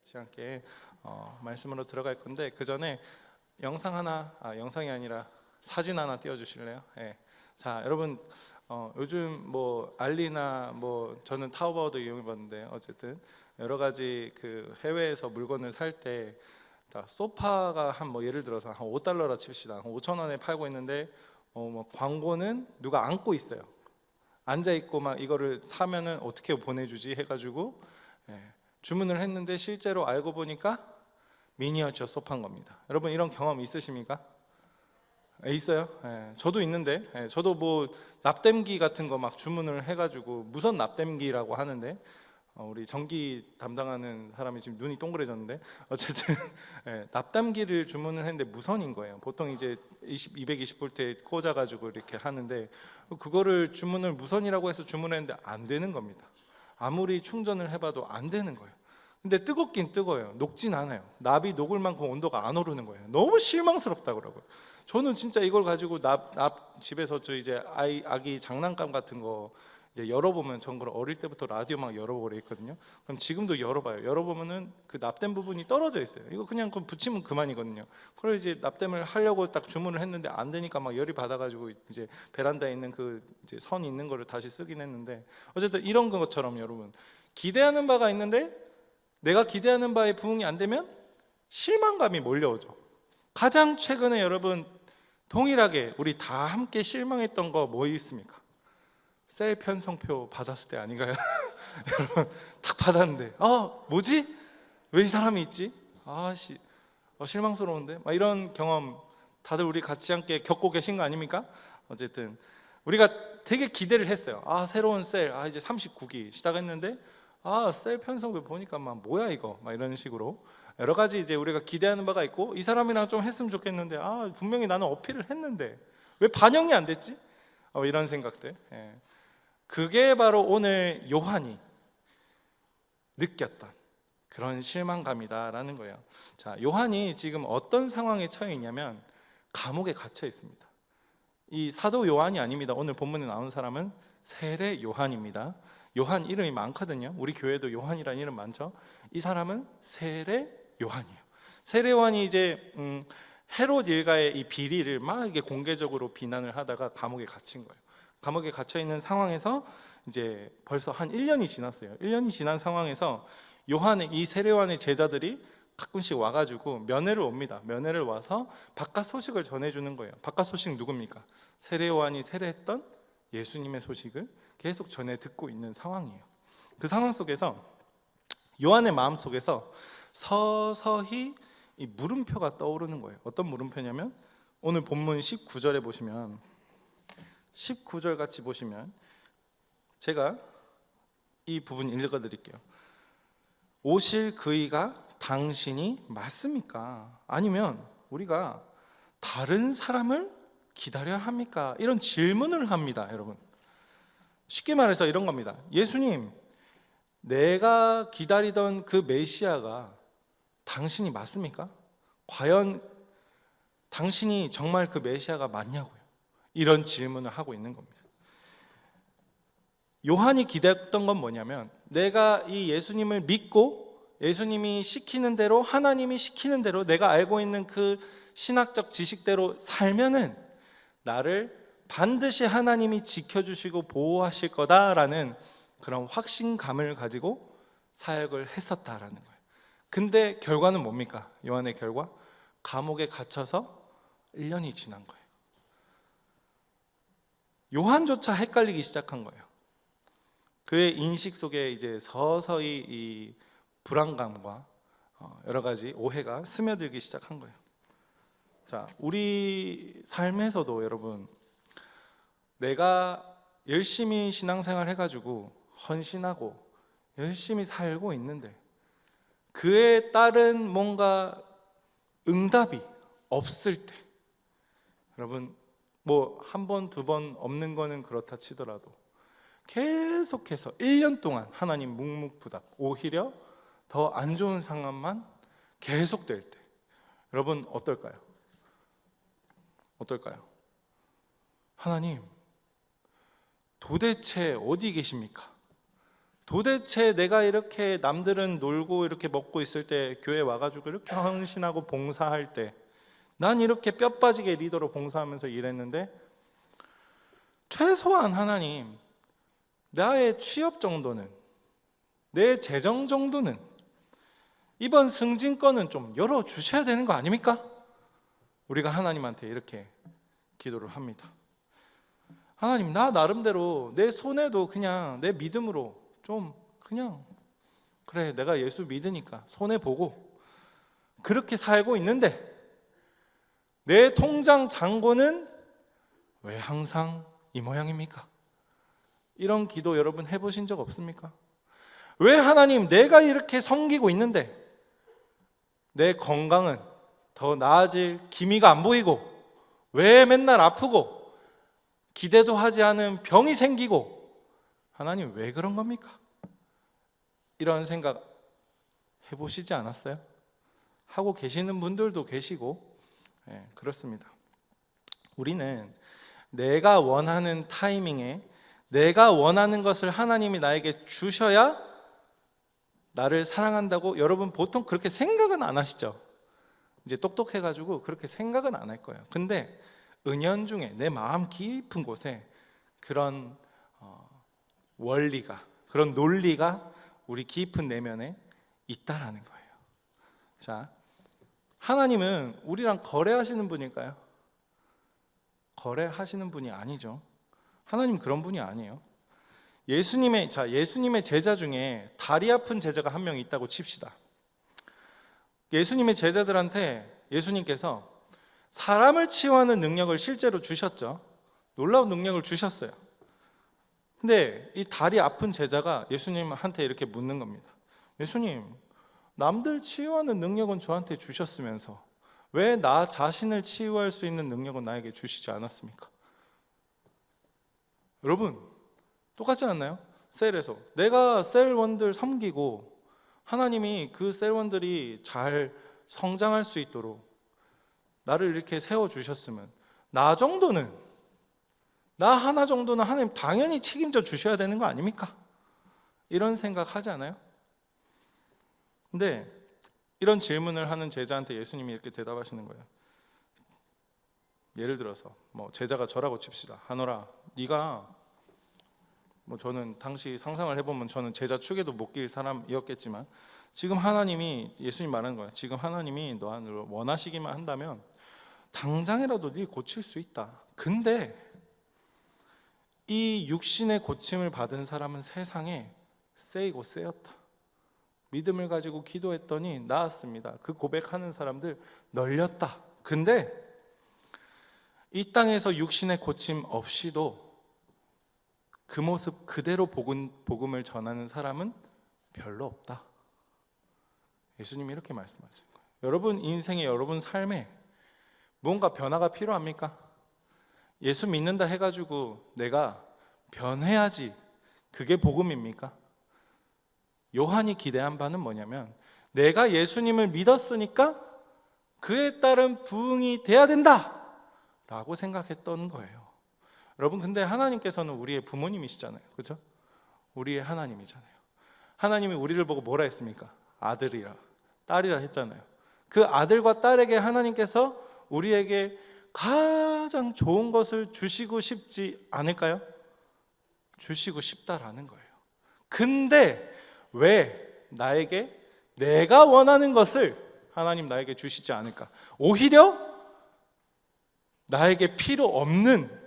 같이 함께 말씀으로 들어갈 건데, 그 전에 영상이 아니라 사진 하나 띄워주실래요? 예. 자, 여러분 요즘 뭐 알리나 뭐 저는 타오바오도 이용해봤는데, 어쨌든 여러 가지 그 해외에서 물건을 살 때 소파가 한 뭐 예를 들어서 한 $5라 칩시다. 한 5,000원에 팔고 있는데 뭐 광고는 누가 안고 있어요. 앉아 있고 막 이거를 사면은 어떻게 보내주지 해가지고 주문을 했는데 실제로 알고 보니까 미니어처 소파인 겁니다. 여러분 이런 경험 있으십니까? 있어요? 저도 있는데, 저도 뭐 납땜기 같은 거 막 주문을 해가지고, 무선 납땜기라고 하는데 우리 전기 담당하는 사람이 지금 눈이 동그래졌는데, 어쨌든 납땜기를 주문을 했는데 무선인 거예요. 보통 이제 220V에 꽂아가지고 이렇게 하는데, 그거를 주문을 무선이라고 해서 주문했는데 안 되는 겁니다. 아무리 충전을 해봐도 안 되는 거예요. 근데 뜨겁긴 뜨거워요. 녹진 않아요. 납이 녹을 만큼 온도가 안 오르는 거예요. 너무 실망스럽다 그러고요. 저는 진짜 이걸 가지고 집에서 저 이제 아기 장난감 같은 거 이제 열어보면, 전 그걸 어릴 때부터 라디오 막 열어보고 그랬거든요. 그럼 지금도 열어봐요. 열어보면은 그 납땜 부분이 떨어져 있어요. 이거 그냥 붙이면 그만이거든요. 그걸 이제 납땜을 하려고 딱 주문을 했는데 안 되니까 막 열이 받아가지고 이제 베란다에 있는 그 이제 선 있는 거를 다시 쓰긴 했는데, 어쨌든 이런 것처럼 여러분 기대하는 바가 있는데 내가 기대하는 바에 부응이 안 되면 실망감이 몰려오죠. 가장 최근에 여러분 동일하게 우리 다 함께 실망했던 거 뭐 있습니까? 셀 편성표 받았을 때 아닌가요? 여러분 딱 받았는데 뭐지? 왜 이 사람이 있지? 실망스러운데? 막 이런 경험 다들 우리 같이 함께 겪고 계신 거 아닙니까? 어쨌든 우리가 되게 기대를 했어요. 새로운 셀, 이제 39기 시작했는데 셀 편성표 보니까 막 뭐야 이거, 막 이런 식으로 여러 가지 이제 우리가 기대하는 바가 있고, 이 사람이랑 좀 했으면 좋겠는데 분명히 나는 어필을 했는데 왜 반영이 안 됐지? 이런 생각들. 그게 바로 오늘 요한이 느꼈던 그런 실망감이다라는 거예요. 자, 요한이 지금 어떤 상황에 처해 있냐면 감옥에 갇혀 있습니다. 이 사도 요한이 아닙니다. 오늘 본문에 나온 사람은 세례 요한입니다. 요한 이름이 많거든요. 우리 교회도 요한이라는 이름 많죠. 이 사람은 세례 요한이에요. 세례 요한이 이제 헤롯 일가의 이 비리를 막 이게 공개적으로 비난을 하다가 감옥에 갇힌 거예요. 감옥에 갇혀 있는 상황에서 이제 벌써 한 1년이 지났어요. 1년이 지난 상황에서 이 세례 요한의 제자들이 가끔씩 와가지고 면회를 옵니다. 면회를 와서 바깥 소식을 전해주는 거예요. 바깥 소식 누굽니까? 세례 요한이 세례했던 예수님의 소식을 계속 전해 듣고 있는 상황이에요. 그 상황 속에서 요한의 마음 속에서 서서히 이 물음표가 떠오르는 거예요. 어떤 물음표냐면 오늘 본문 19절에 보시면, 19절 같이 보시면 제가 이 부분 읽어드릴게요. 오실 그이가 당신이 맞습니까? 아니면 우리가 다른 사람을 기다려야 합니까? 이런 질문을 합니다. 여러분 쉽게 말해서 이런 겁니다. 예수님, 내가 기다리던 그 메시아가 당신이 맞습니까? 과연 당신이 정말 그 메시아가 맞냐고요. 이런 질문을 하고 있는 겁니다. 요한이 기대했던 건 뭐냐면, 내가 이 예수님을 믿고 예수님이 시키는 대로, 하나님이 시키는 대로 내가 알고 있는 그 신학적 지식대로 살면은 나를 반드시 하나님이 지켜주시고 보호하실 거다라는 그런 확신감을 가지고 사역을 했었다라는 거예요. 근데 결과는 뭡니까? 요한의 결과? 감옥에 갇혀서 1년이 지난 거예요. 요한조차 헷갈리기 시작한 거예요. 그의 인식 속에 이제 서서히 이 불안감과 여러 가지 오해가 스며들기 시작한 거예요. 자, 우리 삶에서도 여러분, 내가 열심히 신앙생활 해가지고 헌신하고 열심히 살고 있는데 그에 따른 뭔가 응답이 없을 때, 여러분 뭐 한 번, 두 번 없는 거는 그렇다 치더라도 계속해서 1년 동안 하나님 묵묵부답, 오히려 더 안 좋은 상황만 계속될 때, 여러분 어떨까요? 하나님 도대체 어디 계십니까? 도대체 내가 이렇게 남들은 놀고 이렇게 먹고 있을 때 교회 와가지고 이렇게 헌신하고 봉사할 때 난 이렇게 뼈 빠지게 리더로 봉사하면서 일했는데 최소한 하나님 나의 취업 정도는, 내 재정 정도는, 이번 승진권은 좀 열어주셔야 되는 거 아닙니까? 우리가 하나님한테 이렇게 기도를 합니다. 하나님, 나 나름대로 내 손에도 그냥 내 믿음으로 좀 그냥 그래 내가 예수 믿으니까 손해보고 그렇게 살고 있는데 내 통장 잔고는 왜 항상 이 모양입니까? 이런 기도 여러분 해보신 적 없습니까? 왜 하나님 내가 이렇게 섬기고 있는데 내 건강은 더 나아질 기미가 안 보이고 왜 맨날 아프고 기대도 하지 않은 병이 생기고 하나님 왜 그런 겁니까? 이런 생각 해보시지 않았어요? 하고 계시는 분들도 계시고 그렇습니다. 우리는 내가 원하는 타이밍에 내가 원하는 것을 하나님이 나에게 주셔야 나를 사랑한다고 여러분 보통 그렇게 생각은 안 하시죠? 이제 똑똑해가지고 그렇게 생각은 안 할 거예요. 근데 은연중에 내 마음 깊은 곳에 그런 원리가, 그런 논리가 우리 깊은 내면에 있다라는 거예요. 자, 하나님은 우리랑 거래하시는 분일까요? 거래하시는 분이 아니죠. 하나님 그런 분이 아니에요. 예수님의 제자 중에 다리 아픈 제자가 한 명 있다고 칩시다. 예수님의 제자들한테 예수님께서 사람을 치유하는 능력을 실제로 주셨죠. 놀라운 능력을 주셨어요. 근데 이 다리 아픈 제자가 예수님한테 이렇게 묻는 겁니다. 예수님, 남들 치유하는 능력은 저한테 주셨으면서 왜 나 자신을 치유할 수 있는 능력은 나에게 주시지 않았습니까? 여러분 똑같지 않나요? 셀에서 내가 셀원들 섬기고 하나님이 그 셀원들이 잘 성장할 수 있도록 나를 이렇게 세워주셨으면 나 하나 정도는 하나님 당연히 책임져 주셔야 되는 거 아닙니까? 이런 생각 하지 않아요? 근데 이런 질문을 하는 제자한테 예수님이 이렇게 대답하시는 거예요. 예를 들어서 제자가 저라고 칩시다. 하노라, 네가 저는 당시 상상을 해보면 저는 제자 축에도 못 낄 사람이었겠지만 지금 하나님이, 예수님 말하는 거예요. 지금 하나님이 너를 원하시기만 한다면 당장이라도 네 고칠 수 있다. 근데 이 육신의 고침을 받은 사람은 세상에 쎄이고 쎄였다. 믿음을 가지고 기도했더니 나았습니다. 그 고백하는 사람들 널렸다. 근데 이 땅에서 육신의 고침 없이도 그 모습 그대로 복음을 전하는 사람은 별로 없다. 예수님이 이렇게 말씀하시는 거예요. 여러분 인생에, 여러분 삶에 뭔가 변화가 필요합니까? 예수 믿는다 해가지고 내가 변해야지 그게 복음입니까? 요한이 기대한 바는 뭐냐면 내가 예수님을 믿었으니까 그에 따른 부응이 돼야 된다 라고 생각했던 거예요. 여러분 근데 하나님께서는 우리의 부모님이시잖아요. 그렇죠? 우리의 하나님이잖아요. 하나님이 우리를 보고 뭐라 했습니까? 아들이라 딸이라 했잖아요. 그 아들과 딸에게 하나님께서 우리에게 가장 좋은 것을 주시고 싶지 않을까요? 주시고 싶다라는 거예요. 근데 왜 나에게 내가 원하는 것을 하나님 나에게 주시지 않을까? 오히려 나에게 필요 없는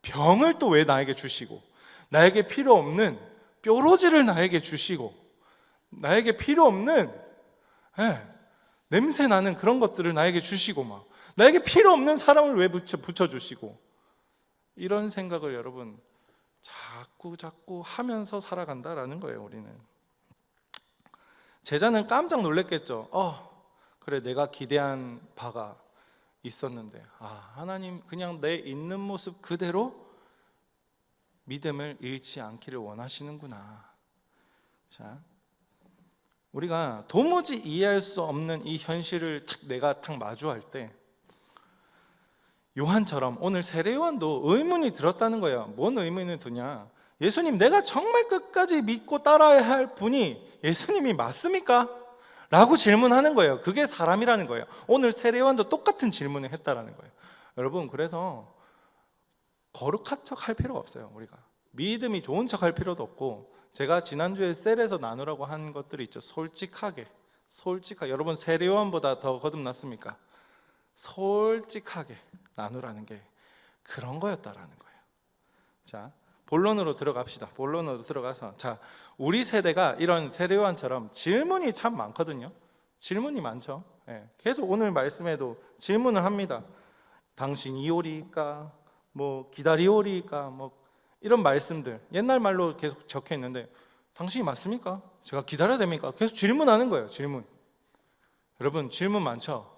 병을 또 왜 나에게 주시고, 나에게 필요 없는 뾰루지를 나에게 주시고, 나에게 필요 없는 냄새 나는 그런 것들을 나에게 주시고, 막 나에게 필요 없는 사람을 왜 붙여주시고, 이런 생각을 여러분 자꾸 하면서 살아간다라는 거예요. 우리는 제자는 깜짝 놀랐겠죠. 그래 내가 기대한 바가 있었는데 하나님 그냥 내 있는 모습 그대로 믿음을 잃지 않기를 원하시는구나. 자, 우리가 도무지 이해할 수 없는 이 현실을 내가 딱 마주할 때 요한처럼 오늘 세례 요한도 의문이 들었다는 거예요. 뭔 의문이 드냐? 예수님, 내가 정말 끝까지 믿고 따라야 할 분이 예수님이 맞습니까? 라고 질문하는 거예요. 그게 사람이라는 거예요. 오늘 세례요한도 똑같은 질문을 했다라는 거예요. 여러분, 그래서 거룩한 척 할 필요가 없어요. 우리가 믿음이 좋은 척 할 필요도 없고, 제가 지난주에 셀에서 나누라고 한 것들이 있죠. 솔직하게 여러분, 세례요한보다 더 거듭났습니까? 솔직하게 나누라는 게 그런 거였다라는 거예요. 자, 본론으로 들어갑시다. 본론으로 들어가서, 자, 우리 세대가 이런 세례요한처럼 질문이 참 많거든요. 질문이 많죠. 계속 오늘 말씀에도 질문을 합니다. 당신이 오리까? 뭐 기다리오리까? 뭐 이런 말씀들 옛날 말로 계속 적혀 있는데, 당신이 맞습니까? 제가 기다려야 됩니까? 계속 질문하는 거예요. 질문. 여러분, 질문 많죠?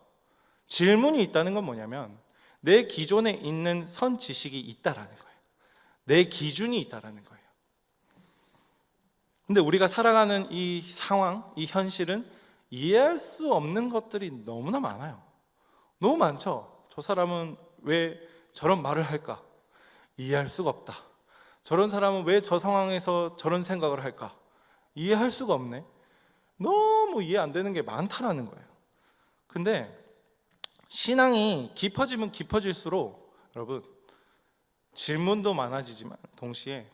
질문이 있다는 건 뭐냐면 내 기존에 있는 선 지식이 있다라는 거예요. 내 기준이 있다라는 거예요. 근데 우리가 살아가는 이 상황, 이 현실은 이해할 수 없는 것들이 너무나 많아요. 너무 많죠? 저 사람은 왜 저런 말을 할까? 이해할 수가 없다. 저런 사람은 왜 저 상황에서 저런 생각을 할까? 이해할 수가 없네. 너무 이해 안 되는 게 많다라는 거예요. 근데 신앙이 깊어지면 깊어질수록 여러분, 질문도 많아지지만 동시에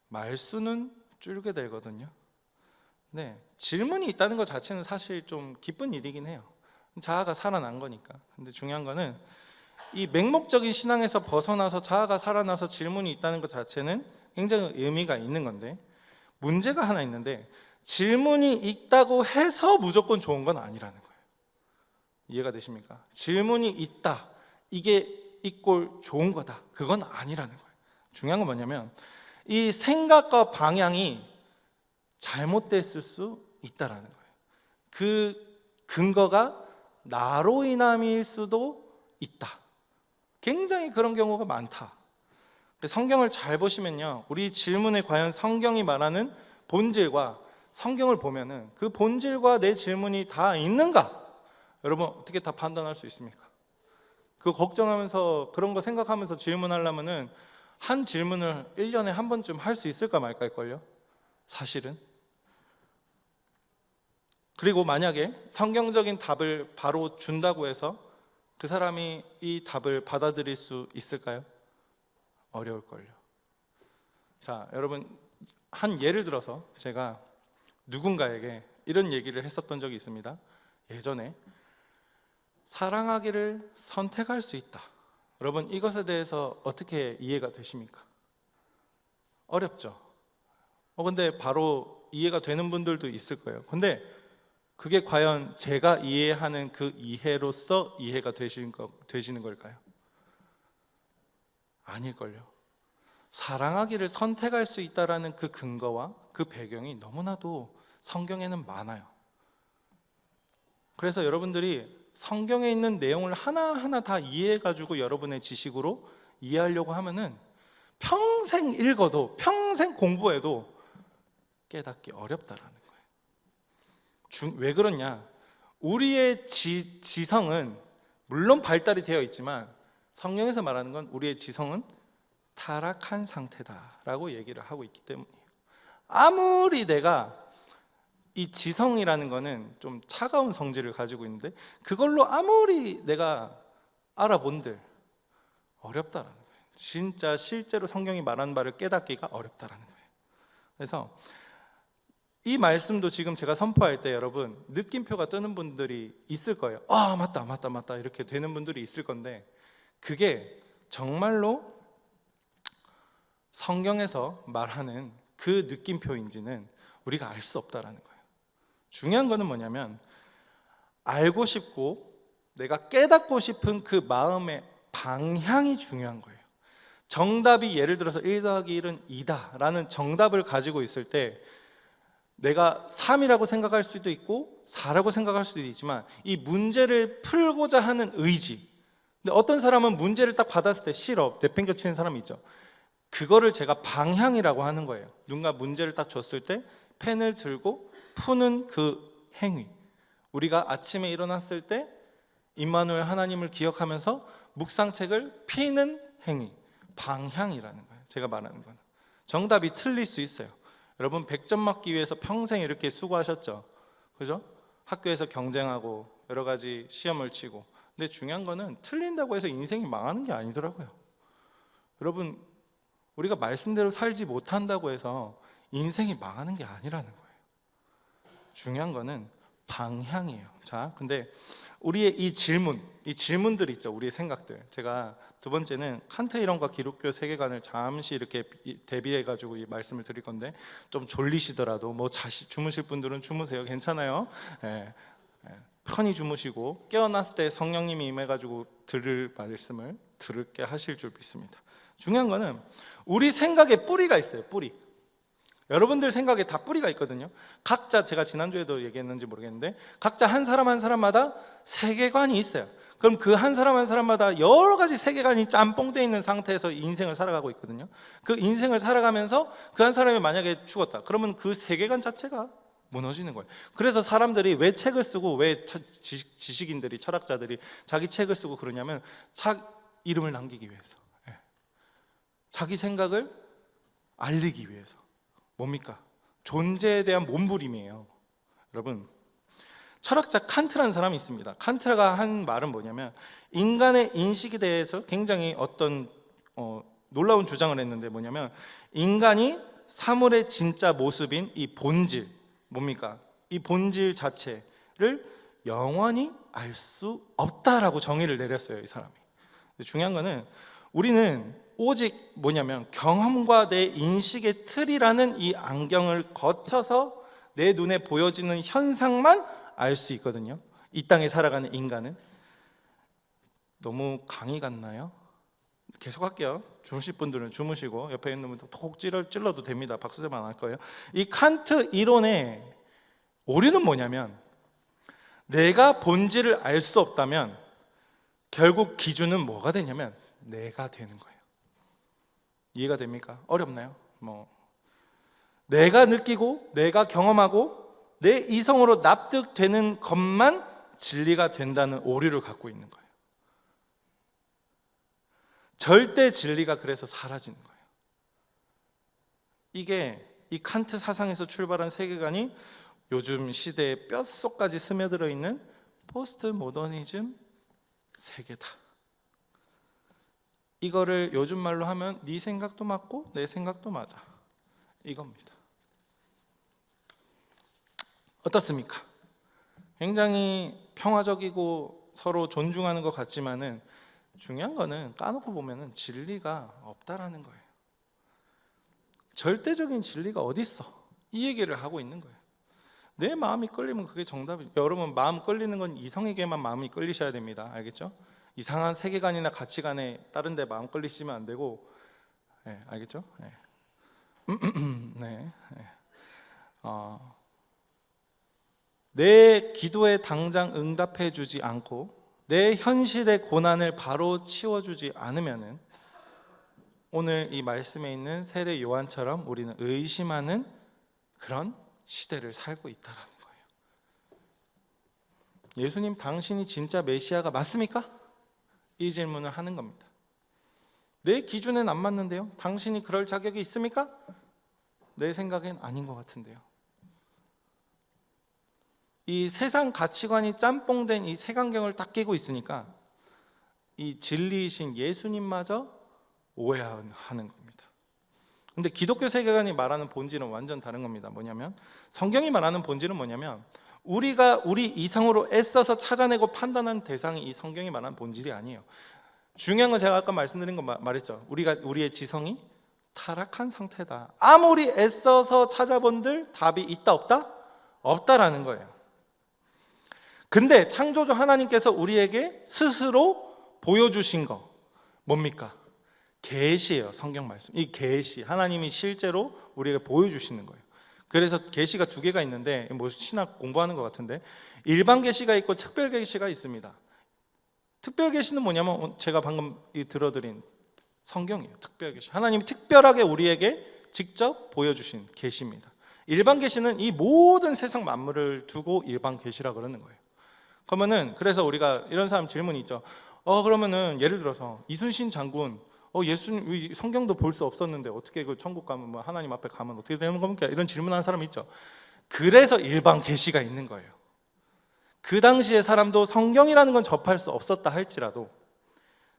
말수는 줄게 되거든요. 네, 질문이 있다는 것 자체는 사실 좀 기쁜 일이긴 해요. 자아가 살아난 거니까. 근데 중요한 거는 이 맹목적인 신앙에서 벗어나서 자아가 살아나서 질문이 있다는 것 자체는 굉장히 의미가 있는 건데, 문제가 하나 있는데, 질문이 있다고 해서 무조건 좋은 건 아니라는 거예요. 이해가 되십니까? 질문이 있다, 이게 이꼴 좋은 거다, 그건 아니라는 거예요. 중요한 건 뭐냐면 이 생각과 방향이 잘못됐을 수 있다라는 거예요. 그 근거가 나로 인함일 수도 있다. 굉장히 그런 경우가 많다. 성경을 잘 보시면요, 우리 질문에 과연 성경이 말하는 본질과 성경을 보면은 그 본질과 내 질문이 다 있는가? 여러분, 어떻게 다 판단할 수 있습니까? 그거 걱정하면서 그런 거 생각하면서 질문하려면은 한 질문을 1년에 한 번쯤 할 수 있을까 말까일걸요, 사실은. 그리고 만약에 성경적인 답을 바로 준다고 해서 그 사람이 이 답을 받아들일 수 있을까요? 어려울걸요. 자, 여러분, 한 예를 들어서 제가 누군가에게 이런 얘기를 했었던 적이 있습니다. 예전에 사랑하기를 선택할 수 있다. 여러분, 이것에 대해서 어떻게 이해가 되십니까? 어렵죠? 근데 바로 이해가 되는 분들도 있을 거예요. 근데 그게 과연 제가 이해하는 그 이해로서 이해가 되시는 걸까요? 아닐걸요. 사랑하기를 선택할 수 있다는 그 근거와 그 배경이 너무나도 성경에는 많아요. 그래서 여러분들이 성경에 있는 내용을 하나하나 다 이해해가지고 여러분의 지식으로 이해하려고 하면은 평생 읽어도 평생 공부해도 깨닫기 어렵다라는 거예요. 왜 그러냐? 우리의 지성은 물론 발달이 되어 있지만 성경에서 말하는 건 우리의 지성은 타락한 상태다라고 얘기를 하고 있기 때문이에요. 아무리 내가 이 지성이라는 거는 좀 차가운 성질을 가지고 있는데 그걸로 아무리 내가 알아본들 어렵다라는 거예요. 진짜 실제로 성경이 말하는 바를 깨닫기가 어렵다라는 거예요. 그래서 이 말씀도 지금 제가 선포할 때 여러분 느낌표가 뜨는 분들이 있을 거예요. 아, 맞다 이렇게 되는 분들이 있을 건데, 그게 정말로 성경에서 말하는 그 느낌표인지는 우리가 알 수 없다라는 거예요. 중요한 거는 뭐냐면 알고 싶고 내가 깨닫고 싶은 그 마음의 방향이 중요한 거예요. 정답이 예를 들어서 1 더하기 1은 2다 라는 정답을 가지고 있을 때 내가 3이라고 생각할 수도 있고 4라고 생각할 수도 있지만 이 문제를 풀고자 하는 의지, 근데 어떤 사람은 문제를 딱 받았을 때 싫어, 내팽겨 치는 사람이 있죠. 그거를 제가 방향이라고 하는 거예요. 누군가 문제를 딱 줬을 때 펜을 들고 푸는 그 행위, 우리가 아침에 일어났을 때 임마누엘 하나님을 기억하면서 묵상책을 피는 행위, 방향이라는 거예요. 제가 말하는 거는. 정답이 틀릴 수 있어요. 여러분 100점 맞기 위해서 평생 이렇게 수고하셨죠. 그죠? 학교에서 경쟁하고 여러 가지 시험을 치고. 근데 중요한 거는 틀린다고 해서 인생이 망하는 게 아니더라고요. 여러분 우리가 말씀대로 살지 못한다고 해서 인생이 망하는 게 아니라는 거예요. 중요한 거는 방향이에요. 자, 근데 우리의 이 질문들 있죠. 우리의 생각들. 제가 두 번째는 칸트 이론과 기독교 세계관을 잠시 이렇게 대비해 가지고 이 말씀을 드릴 건데, 좀 졸리시더라도 뭐 주무실 분들은 주무세요. 괜찮아요. 예, 편히 주무시고 깨어났을 때 성령님이 임해 가지고 들을 말씀을 들을게 하실 줄 믿습니다. 중요한 거는 우리 생각에 뿌리가 있어요. 뿌리. 여러분들 생각에 다 뿌리가 있거든요. 각자, 제가 지난주에도 얘기했는지 모르겠는데, 각자 한 사람 한 사람마다 세계관이 있어요. 그럼 그 한 사람 한 사람마다 여러 가지 세계관이 짬뽕돼 있는 상태에서 인생을 살아가고 있거든요. 그 인생을 살아가면서 그 한 사람이 만약에 죽었다, 그러면 그 세계관 자체가 무너지는 거예요. 그래서 사람들이 왜 책을 쓰고, 왜 지식인들이, 철학자들이 자기 책을 쓰고 그러냐면 자기 이름을 남기기 위해서, 자기 생각을 알리기 위해서. 뭡니까? 존재에 대한 몸부림이에요. 여러분, 철학자 칸트라는 사람이 있습니다. 칸트가 한 말은 뭐냐면, 인간의 인식에 대해서 굉장히 어떤 놀라운 주장을 했는데, 뭐냐면 인간이 사물의 진짜 모습인 이 본질, 뭡니까? 이 본질 자체를 영원히 알 수 없다라고 정의를 내렸어요, 이 사람이. 중요한 거는 우리는 오직 뭐냐면 경험과 내 인식의 틀이라는 이 안경을 거쳐서 내 눈에 보여지는 현상만 알 수 있거든요. 이 땅에 살아가는 인간은. 너무 강의 같나요? 계속 할게요. 주무실 분들은 주무시고 옆에 있는 분들 톡 찔러도 됩니다. 박수세만 안 할 거예요. 이 칸트 이론의 오류는 뭐냐면, 내가 본질을 알 수 없다면 결국 기준은 뭐가 되냐면 내가 되는 거예요. 이해가 됩니까? 어렵나요? 내가 느끼고 내가 경험하고 내 이성으로 납득되는 것만 진리가 된다는 오류를 갖고 있는 거예요. 절대 진리가 그래서 사라지는 거예요. 이게 이 칸트 사상에서 출발한 세계관이 요즘 시대의 뼛속까지 스며들어 있는 포스트 모더니즘 세계다. 이거를 요즘 말로 하면 네 생각도 맞고 내 생각도 맞아, 이겁니다. 어떻습니까? 굉장히 평화적이고 서로 존중하는 것 같지만은 중요한 거는 까놓고 보면은 진리가 없다라는 거예요. 절대적인 진리가 어디 있어? 이 얘기를 하고 있는 거예요. 내 마음이 끌리면 그게 정답이에요. 여러분, 마음 끌리는 건 이성에게만 마음이 끌리셔야 됩니다. 알겠죠? 이상한 세계관이나 가치관에 다른 데 마음 끌리시면 안 되고, 알겠죠? 네. 내 기도에 당장 응답해 주지 않고 내 현실의 고난을 바로 치워주지 않으면은 오늘 이 말씀에 있는 세례 요한처럼 우리는 의심하는 그런 시대를 살고 있다라는 거예요. 예수님, 당신이 진짜 메시아가 맞습니까? 이 질문을 하는 겁니다. 내 기준엔 안 맞는데요? 당신이 그럴 자격이 있습니까? 내 생각엔 아닌 것 같은데요. 이 세상 가치관이 짬뽕된 이 색안경을 딱 끼고 있으니까 이 진리이신 예수님마저 오해하는 겁니다. 근데 기독교 세계관이 말하는 본질은 완전 다른 겁니다. 뭐냐면, 성경이 말하는 본질은 뭐냐면, 우리가 우리 이성으로 애써서 찾아내고 판단한 대상이 이 성경이 말하는 본질이 아니에요. 중요한 건 제가 아까 말씀드린 거 말했죠. 우리의 지성이 타락한 상태다. 아무리 애써서 찾아본들 답이 있다 없다? 없다라는 거예요. 근데 창조주 하나님께서 우리에게 스스로 보여주신 거 뭡니까? 계시예요. 성경 말씀. 이 계시, 하나님이 실제로 우리에게 보여주시는 거예요. 그래서 계시가 두 개가 있는데, 뭐 신학 공부하는 것 같은데, 일반 계시가 있고 특별 계시가 있습니다. 특별 계시는 뭐냐면 제가 방금 들어드린 성경이에요. 특별 계시. 하나님이 특별하게 우리에게 직접 보여주신 계시입니다. 일반 계시는 이 모든 세상 만물을 두고 일반 계시라 그러는 거예요. 그러면은, 그래서 우리가 이런 사람 질문이 있죠. 그러면은 예를 들어서 이순신 장군 예수님 성경도 볼 수 없었는데 어떻게 그 천국 가면 뭐 하나님 앞에 가면 어떻게 되는 겁니까? 이런 질문하는 사람이 있죠. 그래서 일반 계시가 있는 거예요. 그 당시의 사람도 성경이라는 건 접할 수 없었다 할지라도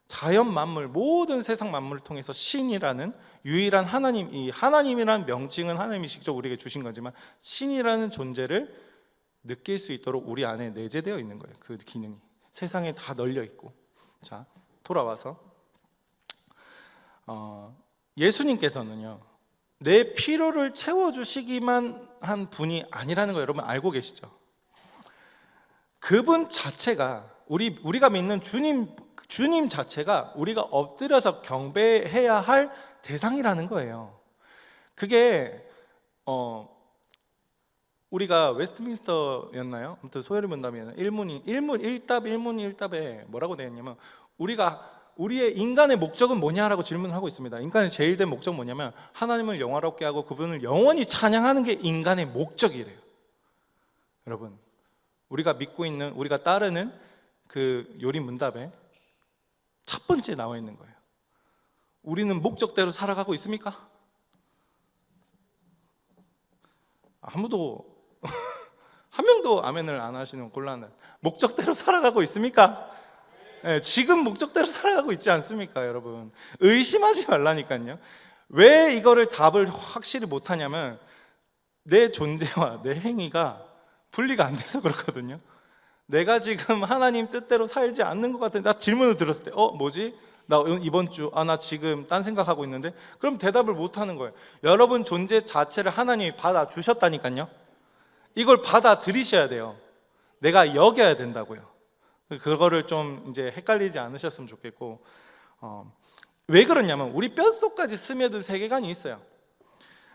자연 만물, 모든 세상 만물을 통해서 신이라는 유일한 하나님, 이 하나님이라는 명칭은 하나님이 직접 우리에게 주신 거지만 신이라는 존재를 느낄 수 있도록 우리 안에 내재되어 있는 거예요. 그 기능이 세상에 다 널려 있고. 자, 돌아와서 예수님께서는요, 내 필요를 채워주시기만 한 분이 아니라는 거 여러분 알고 계시죠? 그분 자체가 우리가 믿는 주님 자체가 우리가 엎드려서 경배해야 할 대상이라는 거예요. 그게 우리가 웨스트민스터였나요? 아무튼 소요리 문답이었나요? 1답에 뭐라고 되어 있냐면 우리의 인간의 목적은 뭐냐라고 질문을 하고 있습니다. 인간의 제일 된 목적은 뭐냐면 하나님을 영화롭게 하고 그분을 영원히 찬양하는 게 인간의 목적이래요. 여러분, 우리가 믿고 있는, 우리가 따르는 그 요리 문답에 첫 번째 나와 있는 거예요. 우리는 목적대로 살아가고 있습니까? 아무도 한 명도 아멘을 안 하시는 곤란한, 목적대로 살아가고 있습니까? 네, 지금 목적대로 살아가고 있지 않습니까, 여러분? 의심하지 말라니까요. 왜 이거를 답을 확실히 못하냐면 내 존재와 내 행위가 분리가 안 돼서 그렇거든요. 내가 지금 하나님 뜻대로 살지 않는 것 같은데, 나 질문을 들었을 때 뭐지? 나 이번 주 나 지금 딴 생각하고 있는데, 그럼 대답을 못 하는 거예요. 여러분 존재 자체를 하나님이 받아주셨다니까요. 이걸 받아들이셔야 돼요. 내가 여겨야 된다고요. 그거를 좀 이제 헷갈리지 않으셨으면 좋겠고, 왜 그러냐면 우리 뼛속까지 스며든 세계관이 있어요.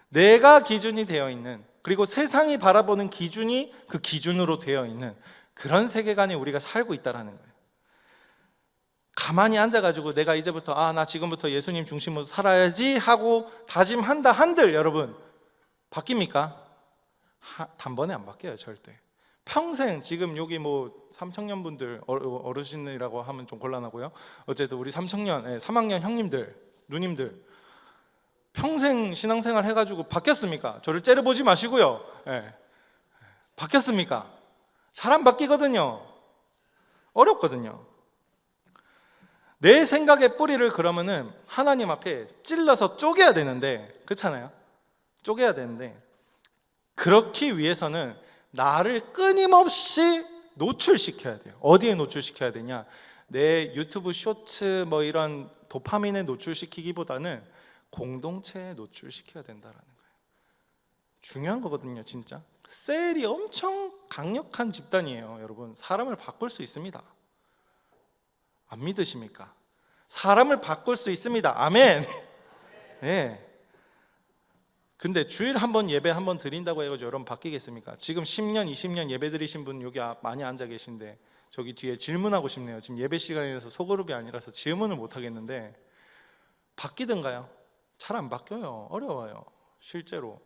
내가 기준이 되어 있는, 그리고 세상이 바라보는 기준이 그 기준으로 되어 있는 그런 세계관에 우리가 살고 있다는 거예요. 가만히 앉아가지고 내가 이제부터 나 지금부터 예수님 중심으로 살아야지 하고 다짐한다 한들 여러분 바뀝니까? 단번에 안 바뀌어요, 절대. 평생, 지금 여기 뭐 3청년 분들, 어르신이라고 하면 좀 곤란하고요. 어쨌든 우리 3학년 형님들, 누님들 평생 신앙생활 해가지고 바뀌었습니까? 저를 째려보지 마시고요. 바뀌었습니까? 잘 안 바뀌거든요. 어렵거든요. 내 생각의 뿌리를 그러면은 하나님 앞에 찔러서 쪼개야 되는데, 그렇잖아요? 쪼개야 되는데, 그렇기 위해서는 나를 끊임없이 노출시켜야 돼요. 어디에 노출시켜야 되냐? 내 유튜브 쇼츠 뭐 이런 도파민에 노출시키기보다는 공동체에 노출시켜야 된다라는 거예요. 중요한 거거든요, 진짜. 셀이 엄청 강력한 집단이에요, 여러분. 사람을 바꿀 수 있습니다. 안 믿으십니까? 사람을 바꿀 수 있습니다. 아멘. 네. 근데 주일 한번 예배 한번 드린다고 해가지고 여러분 바뀌겠습니까? 지금 10년, 20년 예배 드리신 분 여기 많이 앉아 계신데 저기 뒤에 질문하고 싶네요. 지금 예배 시간이라서 소그룹이 아니라서 질문을 못 하겠는데 바뀌든가요? 잘 안 바뀌어요. 어려워요, 실제로.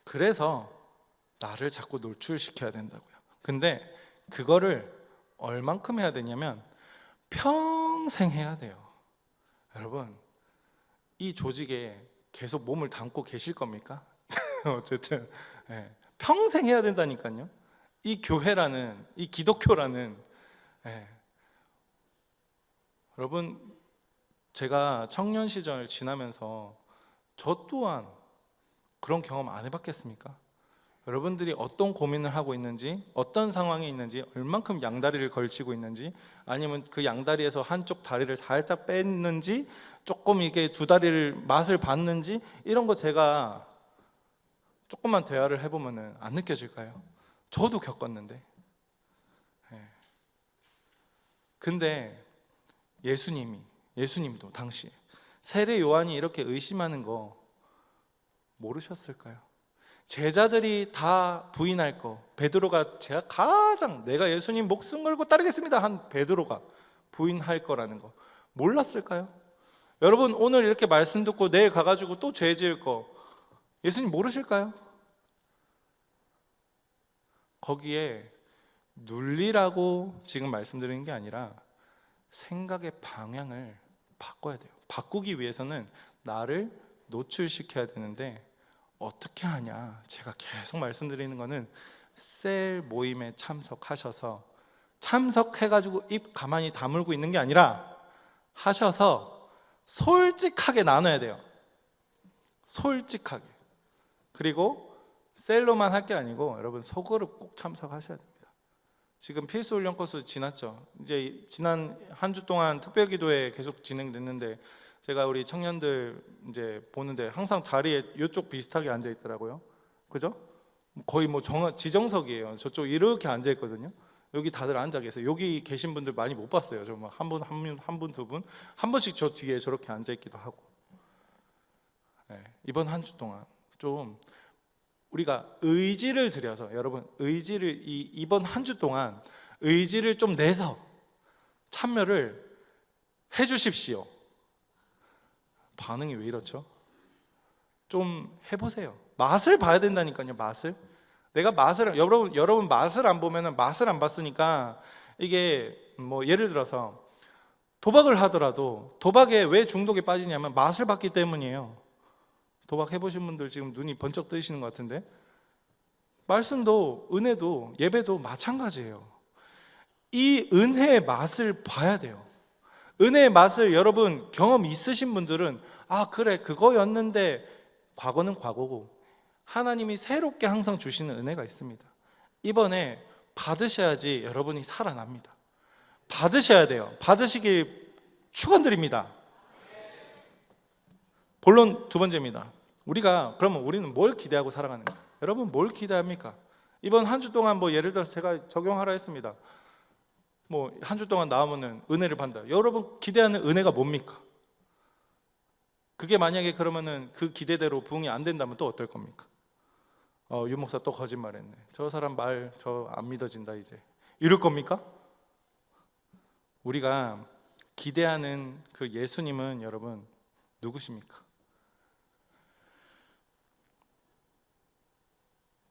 그래서 나를 자꾸 노출시켜야 된다고요. 근데 그거를 얼만큼 해야 되냐면 평생 해야 돼요. 여러분, 이 조직에 계속 몸을 담고 계실 겁니까? 어쨌든 평생 해야 된다니까요. 이 교회라는, 이 기독교라는. 여러분, 제가 청년 시절 지나면서 저 또한 그런 경험 안 해봤겠습니까? 여러분들이 어떤 고민을 하고 있는지, 어떤 상황이 있는지, 얼만큼 양다리를 걸치고 있는지, 아니면 그 양다리에서 한쪽 다리를 살짝 뺐는지, 조금 이게 두 다리를 맛을 봤는지, 이런 거 제가 조금만 대화를 해보면 안 느껴질까요? 저도 겪었는데. 근데 예수님도 당시 세례 요한이 이렇게 의심하는 거 모르셨을까요? 제자들이 다 부인할 거, 베드로가 내가 예수님 목숨 걸고 따르겠습니다 한 베드로가 부인할 거라는 거 몰랐을까요? 여러분, 오늘 이렇게 말씀 듣고 내일 가가지고 또 죄 지을 거 예수님 모르실까요? 거기에 눌리라고 지금 말씀드리는 게 아니라 생각의 방향을 바꿔야 돼요. 바꾸기 위해서는 나를 노출시켜야 되는데 어떻게 하냐? 제가 계속 말씀드리는 거는 셀 모임에 참석하셔서 참석해가지고 입 가만히 다물고 있는 게 아니라 하셔서 솔직하게 나눠야 돼요. 솔직하게. 그리고 셀로만 할 게 아니고 여러분 속으로 꼭 참석하셔야 됩니다. 지금 필수 훈련 코스 지났죠. 이제 지난 한 주 동안 특별 기도회 계속 진행됐는데 제가 우리 청년들 이제 보는데 항상 자리에 이쪽 비슷하게 앉아 있더라고요. 그죠? 거의 뭐 지정석이에요. 저쪽 이렇게 앉아 있거든요. 여기 다들 앉아 계세요. 여기 계신 분들 많이 못 봤어요. 저 뭐 한 분, 두 분, 한 번씩 저 뒤에 저렇게 앉아 있기도 하고. 네, 이번 한 주 동안 좀 우리가 의지를 들여서 여러분 의지를 이번 한 주 동안 의지를 좀 내서 참여를 해 주십시오. 반응이 왜 이렇죠? 좀 해보세요. 맛을 봐야 된다니까요. 맛을. 내가 맛을 여러분 맛을 안 보면은 맛을 안 봤으니까 이게 뭐 예를 들어서 도박을 하더라도 도박에 왜 중독에 빠지냐면 맛을 봤기 때문이에요. 도박 해보신 분들 지금 눈이 번쩍 뜨시는 것 같은데 말씀도 은혜도 예배도 마찬가지예요. 이 은혜의 맛을 봐야 돼요. 은혜의 맛을 여러분 경험 있으신 분들은 아 그래 그거였는데 과거는 과거고 하나님이 새롭게 항상 주시는 은혜가 있습니다. 이번에 받으셔야지 여러분이 살아납니다. 받으셔야 돼요. 받으시길 축원드립니다. 본론 두 번째입니다. 그러면 우리는 뭘 기대하고 살아가는가? 여러분 뭘 기대합니까? 이번 한 주 동안 뭐 예를 들어서 제가 적용하라 했습니다. 뭐 한 주 동안 나오면은 은혜를 받는다. 여러분 기대하는 은혜가 뭡니까? 그게 만약에 그러면은 그 기대대로 부응이 안 된다면 또 어떨 겁니까? 유 목사 또 거짓말했네. 저 사람 말 저 안 믿어진다 이제. 이럴 겁니까? 우리가 기대하는 그 예수님은 여러분 누구십니까?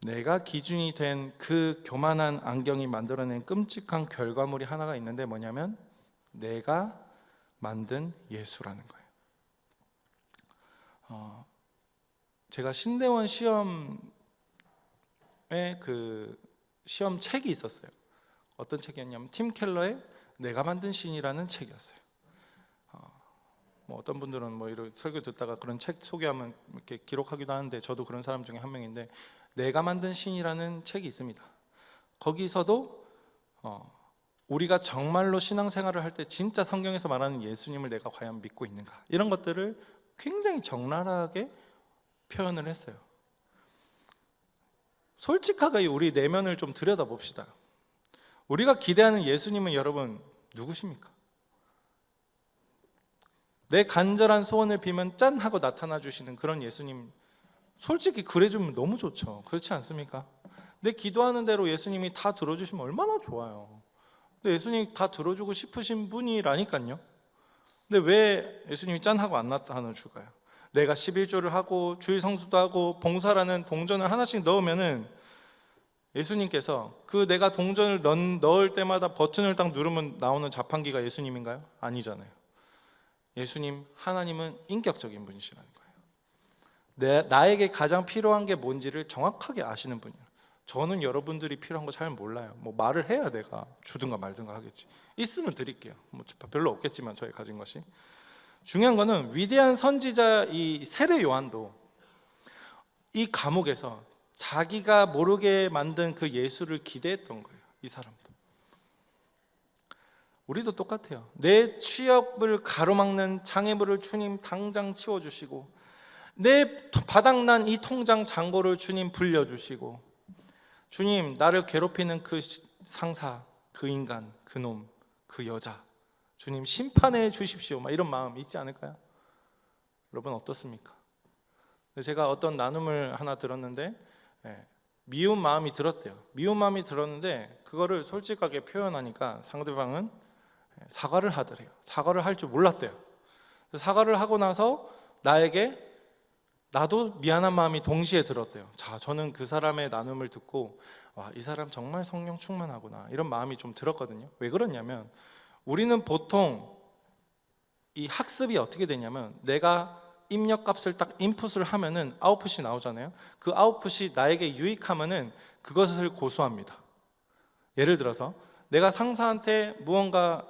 내가 기준이 된 그 교만한 안경이 만들어낸 끔찍한 결과물이 하나가 있는데 뭐냐면 내가 만든 예수라는 거예요. 제가 신대원 시험에 그 시험 책이 있었어요. 어떤 책이었냐면 팀 켈러의 내가 만든 신이라는 책이었어요. 뭐 어떤 분들은 뭐 이렇게 설교 듣다가 그런 책 소개하면 이렇게 기록하기도 하는데 저도 그런 사람 중에 한 명인데 내가 만든 신이라는 책이 있습니다. 거기서도 우리가 정말로 신앙생활을 할 때 진짜 성경에서 말하는 예수님을 내가 과연 믿고 있는가 이런 것들을 굉장히 적나라하게 표현을 했어요. 솔직하게 우리 내면을 좀 들여다봅시다. 우리가 기대하는 예수님은 여러분 누구십니까? 내 간절한 소원을 비면 짠 하고 나타나 주시는 그런 예수님, 솔직히 그래주면 너무 좋죠. 그렇지 않습니까? 내 기도하는 대로 예수님이 다 들어주시면 얼마나 좋아요. 근데 예수님이 다 들어주고 싶으신 분이라니까요. 근데 왜 예수님이 짠 하고 안 나타나 줄까요? 내가 11조를 하고 주일 성수도 하고 봉사라는 동전을 하나씩 넣으면은 예수님께서 그 내가 동전을 넣을 때마다 버튼을 딱 누르면 나오는 자판기가 예수님인가요? 아니잖아요. 예수님, 하나님은 인격적인 분이시라는 거예요. 나에게 가장 필요한 게 뭔지를 정확하게 아시는 분이에요. 저는 여러분들이 필요한 거 잘 몰라요. 뭐 말을 해야 내가 주든가 말든가 하겠지. 있으면 드릴게요. 뭐 별로 없겠지만 저희 가진 것이. 중요한 거는 위대한 선지자 이 세례 요한도 이 감옥에서 자기가 모르게 만든 그 예수를 기대했던 거예요. 이 사람도. 우리도 똑같아요. 내 취업을 가로막는 장애물을 주님 당장 치워주시고 내 바닥난 이 통장 잔고를 주님 불려주시고 주님 나를 괴롭히는 그 상사, 그 인간, 그 놈, 그 여자 주님 심판해 주십시오. 막 이런 마음 있지 않을까요? 여러분 어떻습니까? 제가 어떤 나눔을 하나 들었는데 미운 마음이 들었대요. 미운 마음이 들었는데 그거를 솔직하게 표현하니까 상대방은 사과를 하더래요. 사과를 할 줄 몰랐대요. 사과를 하고 나서 나도 미안한 마음이 동시에 들었대요. 자, 저는 그 사람의 나눔을 듣고 와, 이 사람 정말 성령 충만하구나 이런 마음이 좀 들었거든요. 왜 그러냐면 우리는 보통 이 학습이 어떻게 되냐면 내가 입력값을 딱 인풋을 하면은 아웃풋이 나오잖아요. 그 아웃풋이 나에게 유익하면은 그것을 고수합니다. 예를 들어서 내가 상사한테 무언가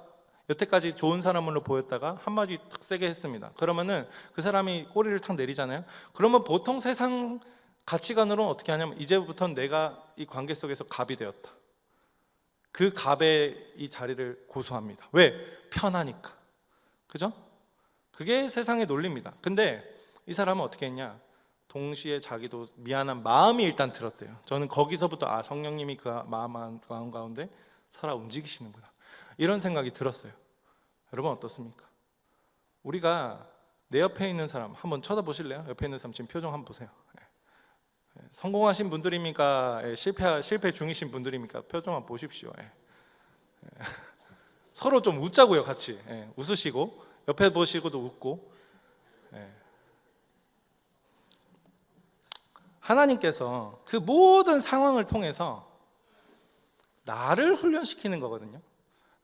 여태까지 좋은 사람으로 보였다가 한마디 탁 세게 했습니다. 그러면은 그 사람이 꼬리를 탁 내리잖아요. 그러면 보통 세상 가치관으로는 어떻게 하냐면 이제부터는 내가 이 관계 속에서 갑이 되었다. 그 갑의 이 자리를 고수합니다. 왜? 편하니까. 그죠? 그게 세상의 논리입니다. 근데 이 사람은 어떻게 했냐? 동시에 자기도 미안한 마음이 일단 들었대요. 저는 거기서부터 성령님이 그 마음 가운데 살아 움직이시는구나, 이런 생각이 들었어요. 여러분 어떻습니까? 우리가 내 옆에 있는 사람 한번 쳐다보실래요? 옆에 있는 사람 지금 표정 한번 보세요. 성공하신 분들입니까? 실패 중이신 분들입니까? 표정 한번 보십시오. 서로 좀 웃자고요, 같이. 웃으시고 옆에 보시고도 웃고. 하나님께서 그 모든 상황을 통해서 나를 훈련시키는 거거든요.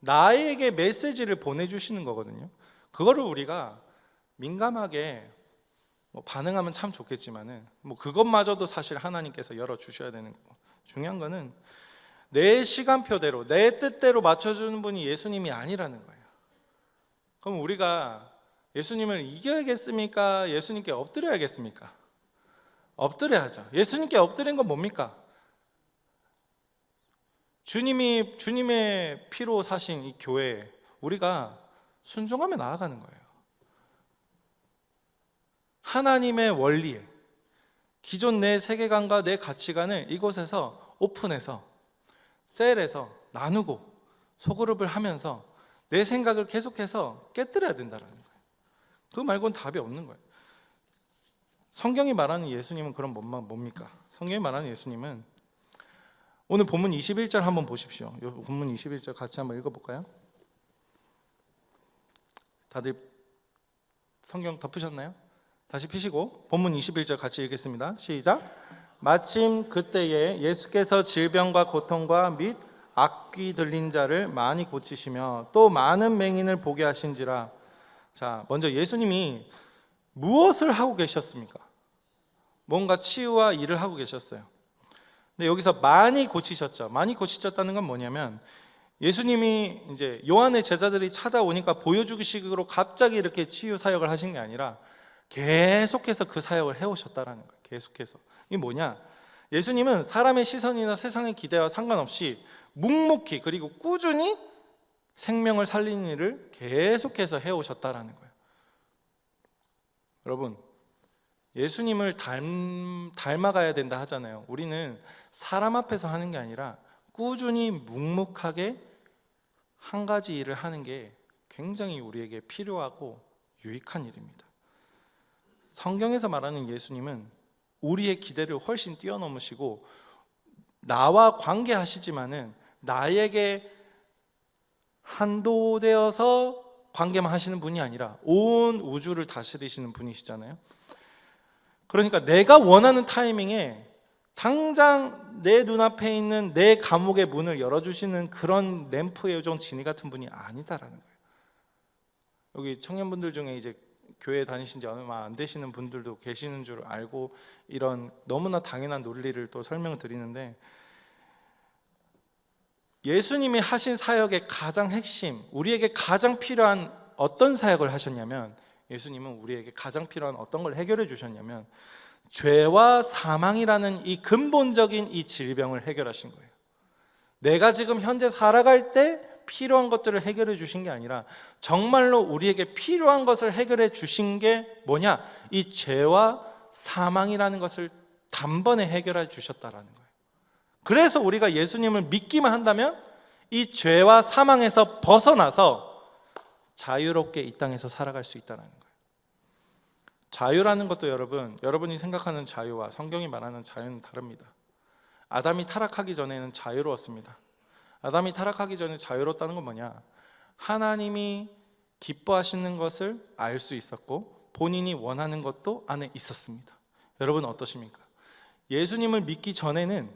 나에게 메시지를 보내주시는 거거든요. 그거를 우리가 민감하게 반응하면 참 좋겠지만은 그것마저도 사실 하나님께서 열어주셔야 되는 거고, 중요한 거는 내 시간표대로 내 뜻대로 맞춰주는 분이 예수님이 아니라는 거예요. 그럼 우리가 예수님을 이겨야겠습니까? 예수님께 엎드려야겠습니까? 엎드려야죠. 예수님께 엎드린 건 뭡니까? 주님의 피로 사신 이 교회에 우리가 순종하며 나아가는 거예요. 하나님의 원리에, 기존 내 세계관과 내 가치관을 이곳에서 오픈해서 셀에서 나누고 소그룹을 하면서 내 생각을 계속해서 깨뜨려야 된다는 거예요. 그거 말고는 답이 없는 거예요. 성경이 말하는 예수님은 그럼 뭡니까? 성경이 말하는 예수님은 오늘 본문 21절 한번 보십시오. 이 본문 21절 같이 한번 읽어볼까요? 다들 성경 덮으셨나요? 다시 펴시고 본문 21절 같이 읽겠습니다. 시작. 마침 그때에 예수께서 질병과 고통과 및 악귀 들린 자를 많이 고치시며 또 많은 맹인을 보게 하신지라. 자, 먼저 예수님이 무엇을 하고 계셨습니까? 뭔가 치유와 일을 하고 계셨어요. 근데 여기서 많이 고치셨죠. 많이 고치셨다는 건 뭐냐면 예수님이 이제 요한의 제자들이 찾아오니까 보여주기식으로 갑자기 이렇게 치유 사역을 하신 게 아니라 계속해서 그 사역을 해오셨다라는 거예요. 계속해서. 이게 뭐냐? 예수님은 사람의 시선이나 세상의 기대와 상관없이 묵묵히 그리고 꾸준히 생명을 살리는 일을 계속해서 해오셨다라는 거예요. 여러분, 예수님을 닮아가야 된다 하잖아요. 우리는 사람 앞에서 하는 게 아니라 꾸준히 묵묵하게 한 가지 일을 하는 게 굉장히 우리에게 필요하고 유익한 일입니다. 성경에서 말하는 예수님은 우리의 기대를 훨씬 뛰어넘으시고 나와 관계하시지만은 나에게 한도되어서 관계만 하시는 분이 아니라 온 우주를 다스리시는 분이시잖아요. 그러니까 내가 원하는 타이밍에 당장 내 눈앞에 있는 내 감옥의 문을 열어주시는 그런 램프의 요정 지니 같은 분이 아니다라는 거예요. 여기 청년분들 중에 이제 교회 다니신 지 얼마 안 되시는 분들도 계시는 줄 알고 이런 너무나 당연한 논리를 또 설명을 드리는데, 예수님이 하신 사역의 가장 핵심, 우리에게 가장 필요한 어떤 사역을 하셨냐면, 예수님은 우리에게 가장 필요한 어떤 걸 해결해 주셨냐면 죄와 사망이라는 이 근본적인 이 질병을 해결하신 거예요. 내가 지금 현재 살아갈 때 필요한 것들을 해결해 주신 게 아니라 정말로 우리에게 필요한 것을 해결해 주신 게 뭐냐? 이 죄와 사망이라는 것을 단번에 해결해 주셨다라는 거예요. 그래서 우리가 예수님을 믿기만 한다면 이 죄와 사망에서 벗어나서 자유롭게 이 땅에서 살아갈 수 있다는 거예요. 자유라는 것도 여러분이 생각하는 자유와 성경이 말하는 자유는 다릅니다. 아담이 타락하기 전에는 자유로웠습니다. 아담이 타락하기 전에 자유로웠다는 건 뭐냐? 하나님이 기뻐하시는 것을 알 수 있었고 본인이 원하는 것도 안에 있었습니다. 여러분 어떠십니까? 예수님을 믿기 전에는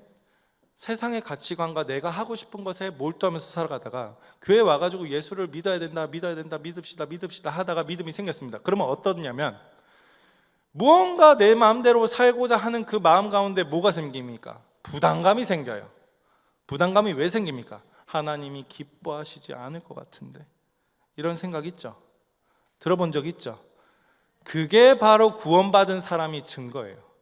세상의 가치관과 내가 하고 싶은 것에 몰두하면서 살아가다가 교회 와가지고 예수를 믿어야 된다, 믿어야 된다, 믿읍시다 하다가 믿음이 생겼습니다. 그러면 어떠냐면 무언가 내 마음대로 살고자 하는 그 마음 가운데 뭐가 생깁니까? 부담감이 생겨요. 부담감이 왜 생깁니까? 하나님이 기뻐하시지 않을 것 같은데, 이런 생각 있죠? 들어본 적 있죠? 그게 바로 구원받은 사람이 증거예요.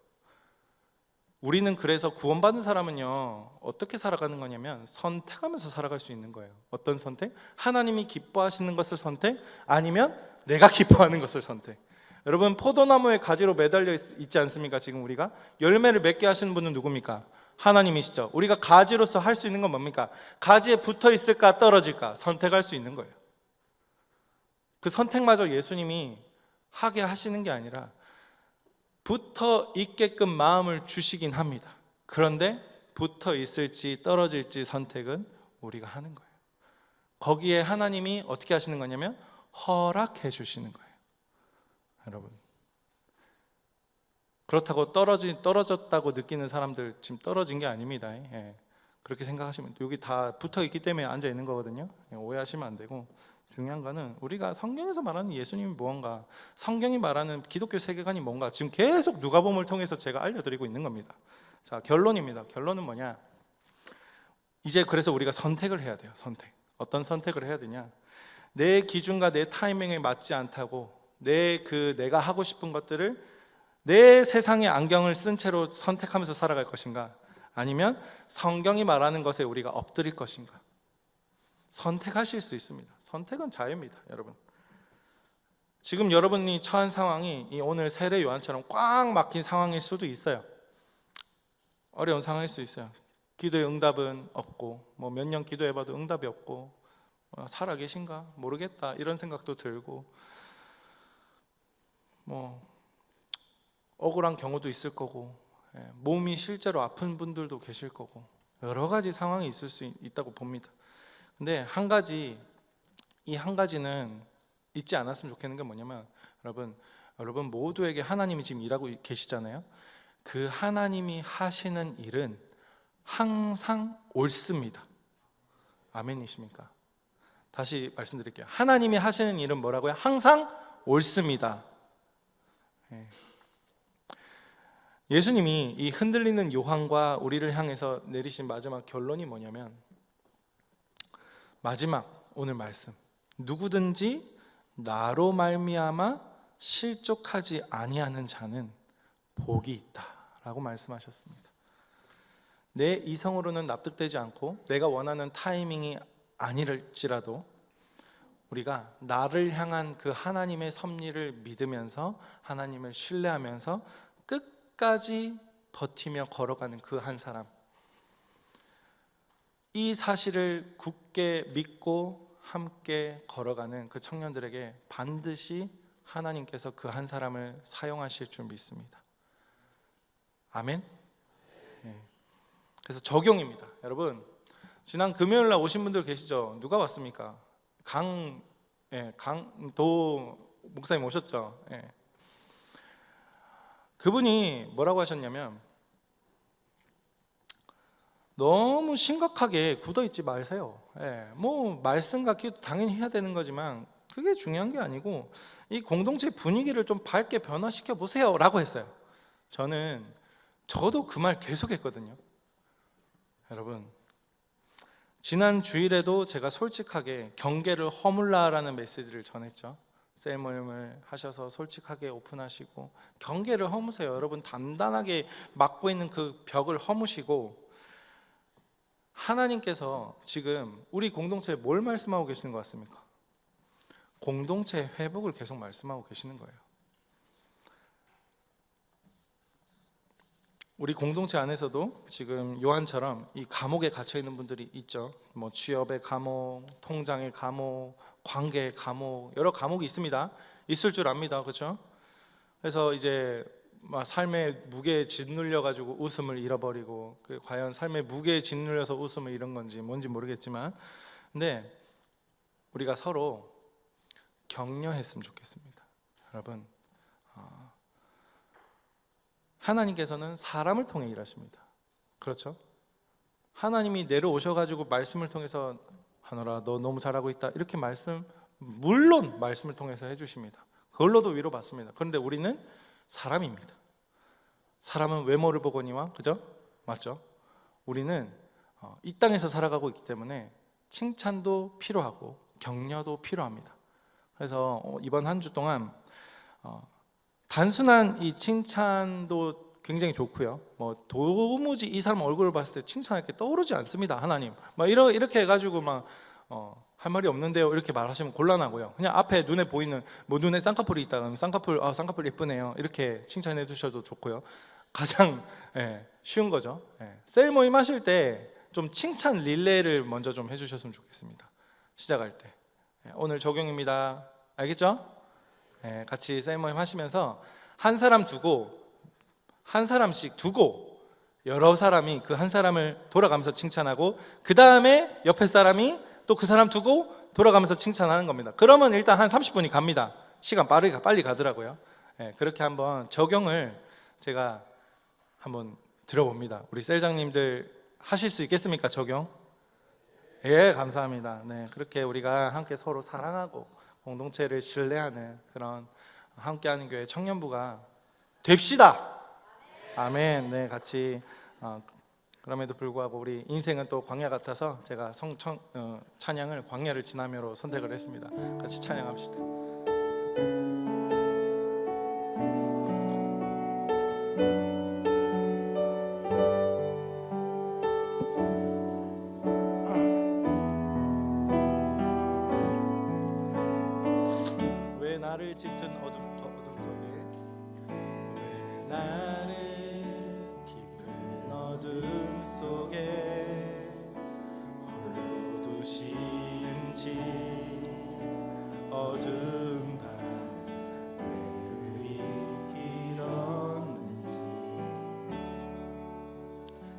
우리는 그래서 구원받은 사람은요, 어떻게 살아가는 거냐면 선택하면서 살아갈 수 있는 거예요. 어떤 선택? 하나님이 기뻐하시는 것을 선택, 아니면 내가 기뻐하는 것을 선택. 여러분, 포도나무의 가지로 매달려 있지 않습니까? 지금 우리가 열매를 맺게 하시는 분은 누굽니까? 하나님이시죠. 우리가 가지로서 할 수 있는 건 뭡니까? 가지에 붙어 있을까 떨어질까 선택할 수 있는 거예요. 그 선택마저 예수님이 하게 하시는 게 아니라 붙어 있게끔 마음을 주시긴 합니다. 그런데 붙어 있을지 떨어질지 선택은 우리가 하는 거예요. 거기에 하나님이 어떻게 하시는 거냐면 허락해 주시는 거예요. 여러분, 그렇다고 떨어졌다고 느끼는 사람들 지금 떨어진 게 아닙니다. 예. 그렇게 생각하시면, 여기 다 붙어 있기 때문에 앉아 있는 거거든요. 예, 오해하시면 안 되고, 중요한 거는 우리가 성경에서 말하는 예수님이 무언가, 성경이 말하는 기독교 세계관이 뭔가 지금 계속 누가복음을 통해서 제가 알려드리고 있는 겁니다. 자, 결론입니다. 결론은 뭐냐? 이제 그래서 우리가 선택을 해야 돼요. 선택. 어떤 선택을 해야 되냐? 내 기준과 내 타이밍에 맞지 않다고 내가 하고 싶은 것들을 내 세상의 안경을 쓴 채로 선택하면서 살아갈 것인가? 아니면 성경이 말하는 것에 우리가 엎드릴 것인가? 선택하실 수 있습니다. 선택은 자유입니다, 여러분. 지금 여러분이 처한 상황이 이 오늘 세례 요한처럼 꽉 막힌 상황일 수도 있어요. 어려운 상황일 수 있어요. 기도의 응답은 없고, 뭐 몇 년 기도해봐도 응답이 없고, 살아 계신가 모르겠다 이런 생각도 들고, 뭐 억울한 경우도 있을 거고, 몸이 실제로 아픈 분들도 계실 거고, 여러 가지 상황이 있을 수 있다고 봅니다. 근데 이 한 가지는 잊지 않았으면 좋겠는 게 뭐냐면, 여러분 모두에게 하나님이 지금 일하고 계시잖아요. 그 하나님이 하시는 일은 항상 옳습니다. 아멘이십니까? 다시 말씀드릴게요. 하나님이 하시는 일은 뭐라고요? 항상 옳습니다. 예수님이 이 흔들리는 요한과 우리를 향해서 내리신 마지막 결론이 뭐냐면, 마지막 오늘 말씀, 누구든지 나로 말미암아 실족하지 아니하는 자는 복이 있다라고 말씀하셨습니다. 내 이성으로는 납득되지 않고 내가 원하는 타이밍이 아닐지라도 우리가 나를 향한 그 하나님의 섭리를 믿으면서 하나님을 신뢰하면서 끝까지 버티며 걸어가는 그 한 사람, 이 사실을 굳게 믿고 함께 걸어가는 그 청년들에게 반드시 하나님께서 그 한 사람을 사용하실 줄 믿습니다. 아멘. 그래서 적용입니다. 여러분, 지난 금요일 날 오신 분들 계시죠? 누가 왔습니까? 강도 목사님 오셨죠? 그분이 뭐라고 하셨냐면, 너무 심각하게 굳어있지 마세요. 뭐 말씀과 기도 당연히 해야 되는 거지만 그게 중요한 게 아니고 이 공동체 분위기를 좀 밝게 변화시켜 보세요 라고 했어요. 저도 그 말 계속 했거든요. 여러분, 지난 주일에도 제가 솔직하게 경계를 허물라라는 메시지를 전했죠. 셀모임을 하셔서 솔직하게 오픈하시고 경계를 허무세요. 여러분, 단단하게 막고 있는 그 벽을 허무시고, 하나님께서 지금 우리 공동체에 뭘 말씀하고 계시는 것 같습니까? 공동체 회복을 계속 말씀하고 계시는 거예요. 우리 공동체 안에서도 지금 요한처럼 이 감옥에 갇혀 있는 분들이 있죠. 뭐 취업의 감옥, 통장의 감옥, 관계의 감옥, 여러 감옥이 있습니다. 있을 줄 압니다. 그렇죠? 그래서 이제 막 삶의 무게에 짓눌려 가지고 웃음을 잃어버리고, 과연 삶의 무게에 짓눌려서 웃음을 잃은 건지 뭔지 모르겠지만, 근데 우리가 서로 격려했으면 좋겠습니다. 여러분, 하나님께서는 사람을 통해 일하십니다. 그렇죠? 하나님이 내려오셔가지고 말씀을 통해서 하늘아 너 너무 잘하고 있다 이렇게 물론 말씀을 통해서 해주십니다. 그걸로도 위로받습니다. 그런데 우리는 사람입니다. 사람은 외모를 보거니와, 그죠? 맞죠? 우리는 이 땅에서 살아가고 있기 때문에 칭찬도 필요하고 격려도 필요합니다. 그래서 이번 한 주 동안 단순한 이 칭찬도 굉장히 좋고요. 뭐 도무지 이 사람 얼굴을 봤을 때 칭찬할 게 떠오르지 않습니다. 하나님 막 이렇게 해가지고 막 할 말이 없는데요 이렇게 말하시면 곤란하고요. 그냥 앞에 눈에 보이는 뭐 눈에 쌍꺼풀이 있다 그러면 쌍꺼풀 예쁘네요 이렇게 칭찬해 주셔도 좋고요. 가장 쉬운 거죠. 셀 모임 하실 때 좀 칭찬 릴레이를 먼저 좀 해주셨으면 좋겠습니다. 시작할 때 오늘 적용입니다. 알겠죠? 같이 셀 모임 하시면서 한 사람씩 두고 여러 사람이 그 한 사람을 돌아가면서 칭찬하고 그 다음에 옆에 사람이 또 그 사람 두고 돌아가면서 칭찬하는 겁니다. 그러면 일단 한 30분이 갑니다. 시간 빨리 가더라고요. 그렇게 한번 적용을 제가 한번 들어봅니다. 우리 셀장님들 하실 수 있겠습니까? 적용? 예, 감사합니다. 네, 그렇게 우리가 함께 서로 사랑하고 공동체를 신뢰하는 그런 함께하는 교회 청년부가 됩시다. 아멘. 네, 같이 그럼에도 불구하고 우리 인생은 또 광야 같아서 제가 찬양을 광야를 지나며로 선택을 했습니다. 같이 찬양합시다. 왜 나를 짙은 어둠 속에 왜 나를 깊은 어둠 속에 홀로 두시는지 어두운 밤 왜 그리 길었는지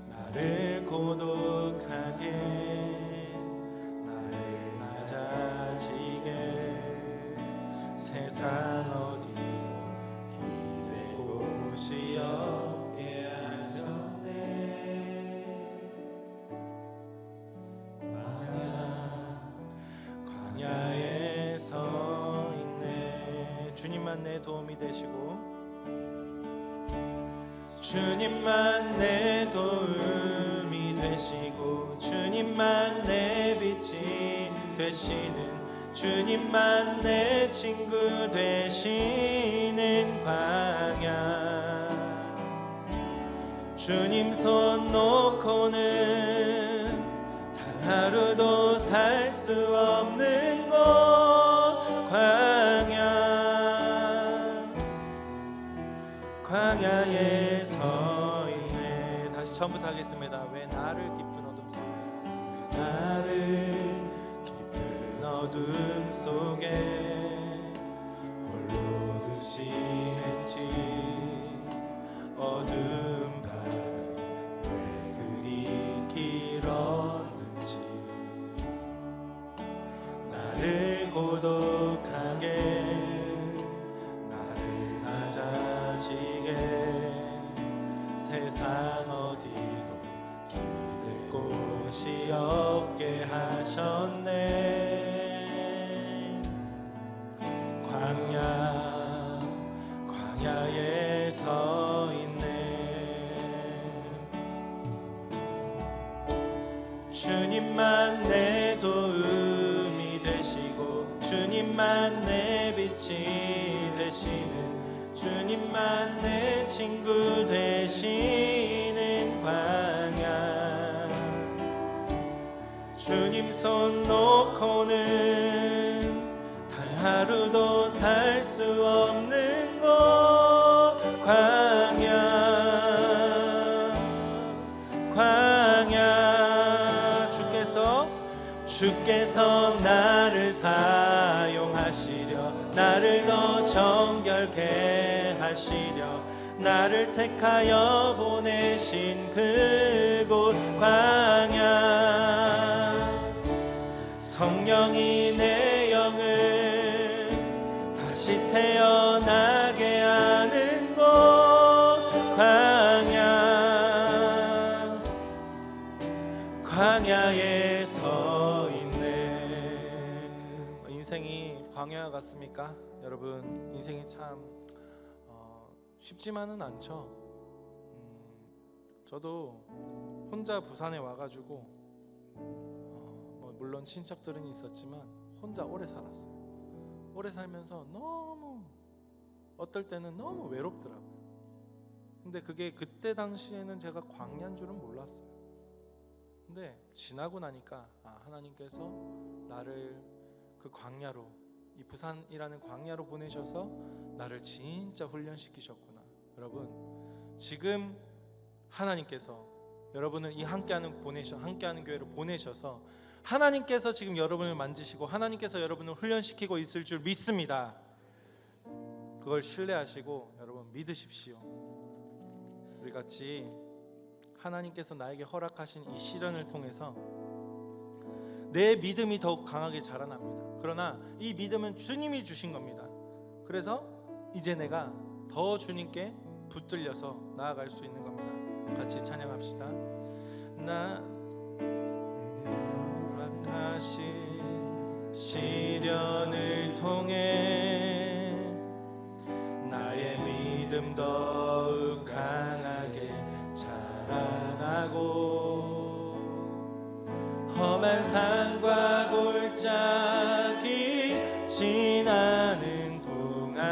나를 고독하게 나를 낮아지게 세상 어디도 기댈 곳이 없게 하셨네. 광야에 서 있네. 주님만 내 도움이 되시고 주님만 내 도움이 되시고 주님만 내 빛이 되시는 주님만 내 친구 되시는 광야 주님 손 놓고는 단 하루도 살 수 없는 곳 광야에 서 있네. 다시 처음부터 하겠습니다. 왜 나를 깊은 어둠 속에 왜 나를 깊은 어둠 속에 홀로 두시는지 어두운 밤은 왜 그리 길었는지 나를 고독하게 나를 낮아지게 세상 어디도 기댈 곳이 없게 하셨네. 광야에 서 있네. 주님만 내 도움이 되시고 주님만 내 빛이 되시는 주님만 내 친구 되시는 광야 주님 손 놓고는 단 하루도 살 수 없는 곳 광야 주께서 나를 사용하시려 나를 더 정결케 하시려 나를 택하여 보내신 그곳 광야 성령이 내 영을 다시 태어나게 하는 인생이 광야 같습니까? 여러분, 인생이 참 쉽지만은 않죠. 저도 혼자 부산에 와가지고 뭐 물론 친척들은 있었지만 혼자 오래 살았어요. 오래 살면서 너무 어떨 때는 너무 외롭더라고요. 근데 그게 그때 당시에는 제가 광야인 줄은 몰랐어요. 근데 지나고 나니까 하나님께서 나를 그 광야로, 이 부산이라는 광야로 보내셔서 나를 진짜 훈련시키셨구나. 여러분, 지금 하나님께서 여러분을 이 함께하는 교회로 보내셔서 하나님께서 지금 여러분을 만지시고 하나님께서 여러분을 훈련시키고 있을 줄 믿습니다. 그걸 신뢰하시고 여러분 믿으십시오. 우리 같이 하나님께서 나에게 허락하신 이 시련을 통해서 내 믿음이 더욱 강하게 자라납니다. 그러나 이 믿음은 주님이 주신 겁니다. 그래서 이제 내가 더 주님께 붙들려서 나아갈 수 있는 겁니다. 같이 찬양합시다. 나 허락하신 시련을 통해 나의 믿음 더욱 강하게 자라나고 험한 산과 골짜기 지나는 동안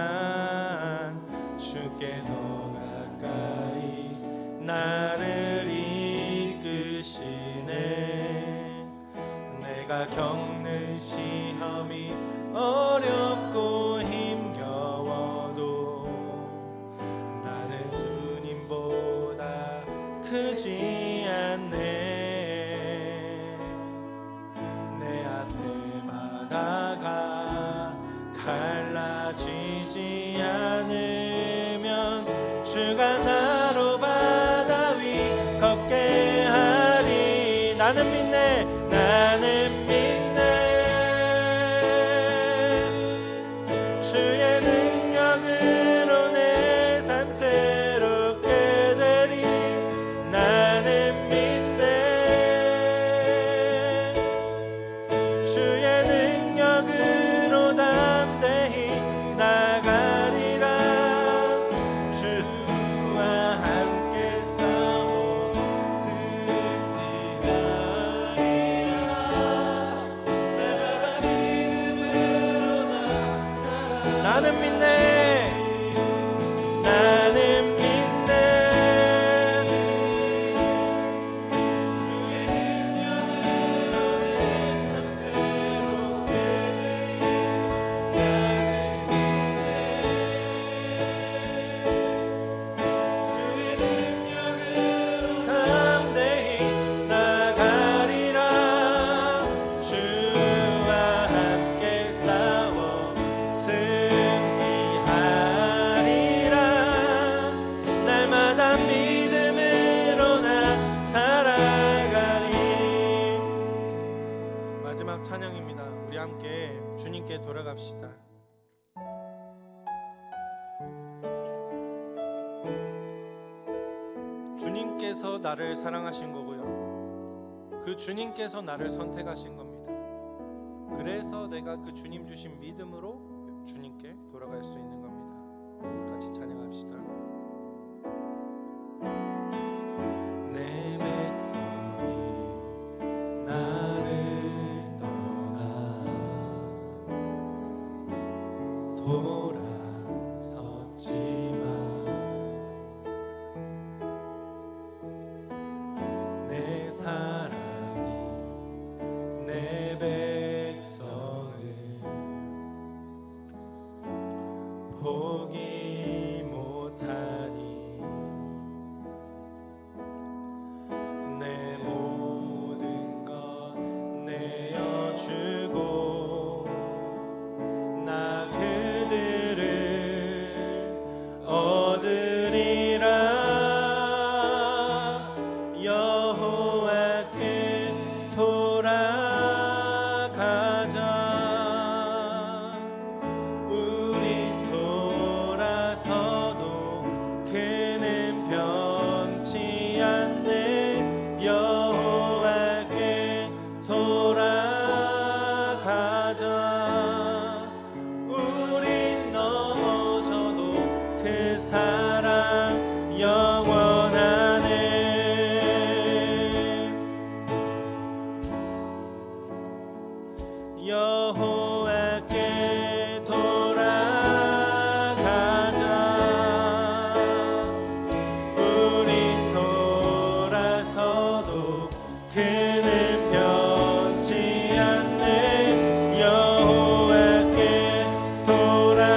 주께 더 가까이 나를 이끄시네. 내가 겪는 시험이 어렵고 힘겨워도 나는 주님보다 크지 않네. 내 앞에 바다가 갈라지지 않으면 주가 나로 바다 위 걷게 하리. 나는 믿네, 나는 믿네. 주의 능력으로 내 삶 새롭게 되리. 나는 믿네. 주의 능력으로 담대히 나가리라. 주와 함께 싸워 승리하리라. 날마다 믿음으로 나 살아. 나는 믿네, 나는 믿네. 주의 능력으로 내 삶 새롭게 되리. 나는 믿네. 주의 능력으로 담대히 나가리라. 주와 함께 싸워 승리하리라. 날마다 믿음으로 나 살아가리. 마지막 찬양입니다. 우리 함께 주님께 돌아갑시다. 주님께서 나를 사랑하신 거고요. 그 주님께서 나를 선택하신 겁니다. 그래서 내가 그 주님 주신 믿음으로 주님께 돌아갈 수 있는 겁니다. 같이 찬양합시다. 내 백성이 나를 떠나 돌아섰지만 내 사랑이 내 백성을 포기 못하니 내 모든 것 내어주고 나 그들 여호와께 돌아가자. 우린 돌아서도 그는 변치 않네. 여호와께 돌아가자.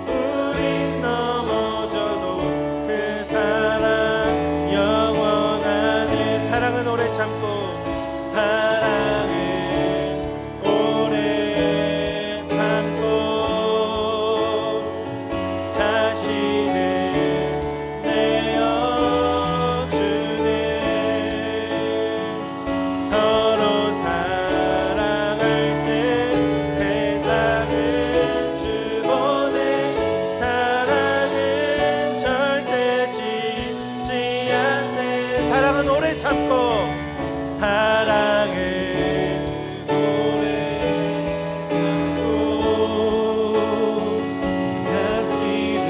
우린 넘어져도 그 사랑 영원하네. 사랑은 오래 참고, 사랑은 오래 참고 자신을 내어주네. 서로 사랑할 때 세상은 주보네. 사랑은 절대 지지 않네. 사랑은 오래 참고, 사랑은 오래 참고 자신을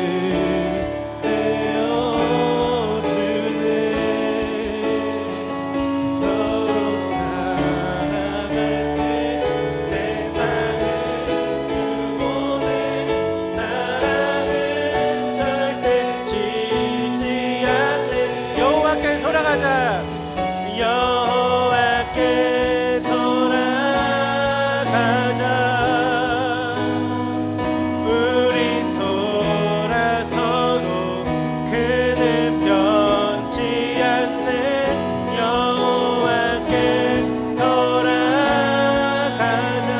내어주네. 서로 사랑할 때 세상은 주보네. 사랑은 절대 지지 않네. 여호와께 돌아가자. 여호와께 돌아가자. 우린 돌아서도 그는 변치 않네. 여호와께 돌아가자.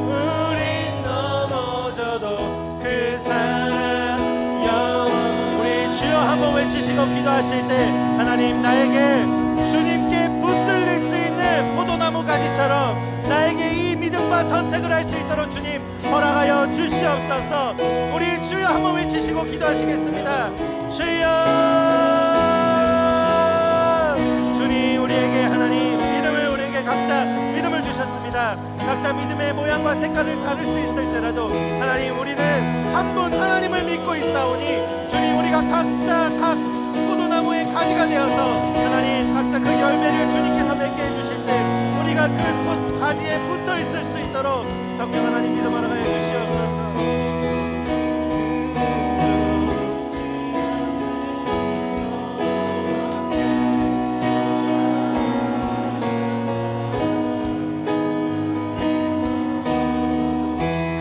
우린 넘어져도 그 사랑 영원. 우리 주여 한번 외치시고 기도하실 때, 하나님, 나에게 주님께 붙들릴 수 있는 포도나무 가지처럼 나에게 이 믿음과 선택을 할 수 있도록 주님 허락하여 주시옵소서. 우리 주여 한번 외치시고 기도하시겠습니다. 주여. 주님, 우리에게 하나님 믿음을, 우리에게 각자 믿음을 주셨습니다. 각자 믿음의 모양과 색깔을 다를 수 있을지라도 하나님, 우리는 한 분 하나님을 믿고 있사오니 주님, 우리가 각자 각 포도나무의 가지가 되어서 하나님, 각자 그 열매를 주님께서 맺게 해주실 때 우리가 그 가지에 붙어 있을 수 있도록 성령 하나님 믿음 허락하여 주시옵소서.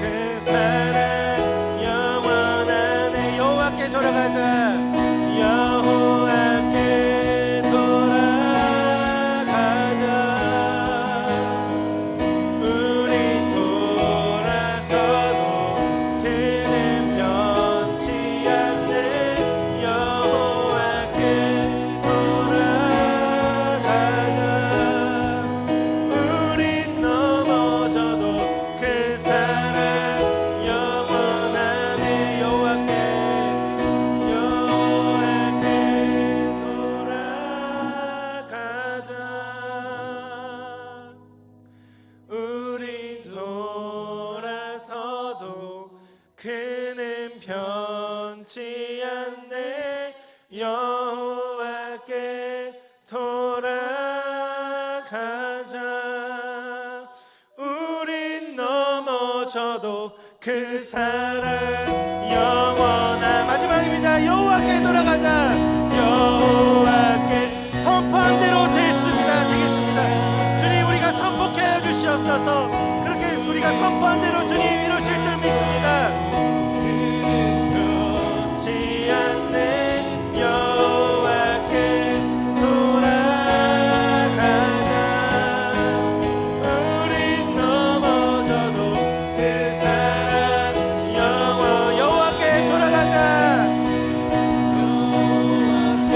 그 사랑 영원하네. 여호와께 돌아가자. 여호와께 돌아가자. 우린 돌아서도 그는 변치 않네. 여호와께 돌아가자. 우린 넘어져도 그 사랑 영원하네. 여호와께 돌아가자. 우리 돌아서도 그는 변치 않네. 여호와께 돌아가자. 우린 넘어져도 그 사랑 영원한. 마지막입니다. 여호와께 돌아가자. 여호와께 선포한 대로 되겠습니다. 주님, 우리가 선포케 하여 주시옵소서. 그렇게 우리가 선포한 대로 주님 이루실 줄 믿습니다. 그는 변치 않네. 여호와께 돌아가자. 우린 넘어져도 그 사랑 영원. 여호와께 돌아가자. 여호와께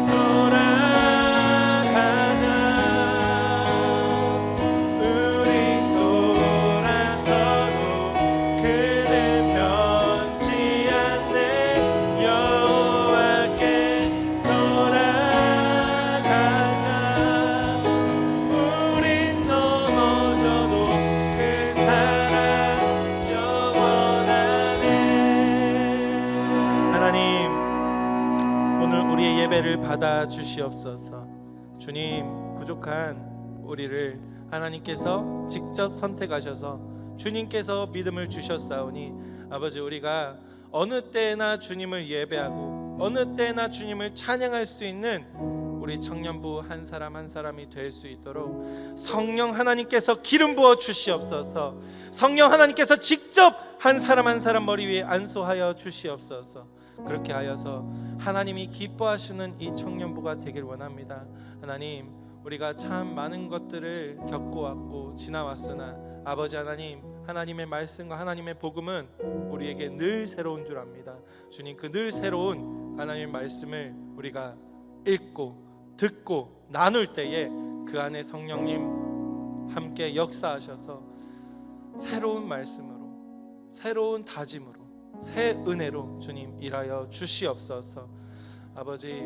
돌아가자. 우린 돌아서도 그는 변치 않네. 여호와께 돌아가자. 우린 넘어져도 그 사랑 영원하네. 하나님, 오늘 우리의 예배를 받아 주시옵소서. 주님, 부족한 우리를 하나님께서 직접 선택하셔서 주님께서 믿음을 주셨사오니 아버지, 우리가 어느 때나 주님을 예배하고 어느 때나 주님을 찬양할 수 있는 우리 청년부 한 사람 한 사람이 될 수 있도록 성령 하나님께서 기름 부어 주시옵소서. 성령 하나님께서 직접 한 사람 한 사람 머리 위에 안수하여 주시옵소서. 그렇게 하여서 하나님이 기뻐하시는 이 청년부가 되길 원합니다. 하나님, 우리가 참 많은 것들을 겪어왔고 지나왔으나 아버지 하나님, 하나님의 말씀과 하나님의 복음은 우리에게 늘 새로운 줄 압니다. 주님, 그 늘 새로운 하나님의 말씀을 우리가 읽고 듣고 나눌 때에 그 안에 성령님 함께 역사하셔서 새로운 말씀으로, 새로운 다짐으로, 새 은혜로 주님 일하여 주시옵소서. 아버지,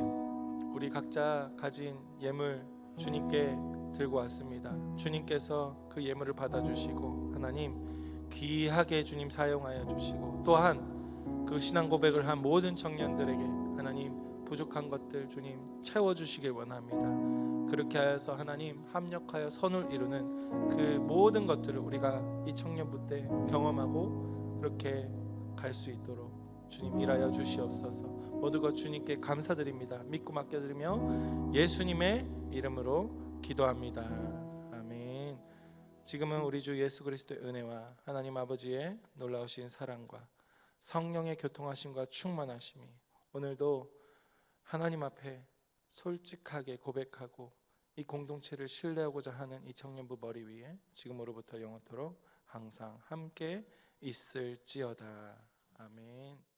우리 각자 가진 예물 주님께 들고 왔습니다. 주님께서 그 예물을 받아주시고 하나님 귀하게 주님 사용하여 주시고, 또한 그 신앙 고백을 한 모든 청년들에게 하나님 부족한 것들 주님 채워주시길 원합니다. 그렇게 하여서 하나님 합력하여 선을 이루는 그 모든 것들을 우리가 이 청년부 때 경험하고 그렇게 갈 수 있도록 주님 일하여 주시옵소서. 모두가 주님께 감사드립니다. 믿고 맡겨드리며 예수님의 이름으로 기도합니다. 아멘. 지금은 우리 주 예수 그리스도의 은혜와 하나님 아버지의 놀라우신 사랑과 성령의 교통하심과 충만하심이 오늘도 하나님 앞에 솔직하게 고백하고 이 공동체를 신뢰하고자 하는 이 청년부 머리 위에 지금으로부터 영원토록 항상 함께 있을지어다. 아멘.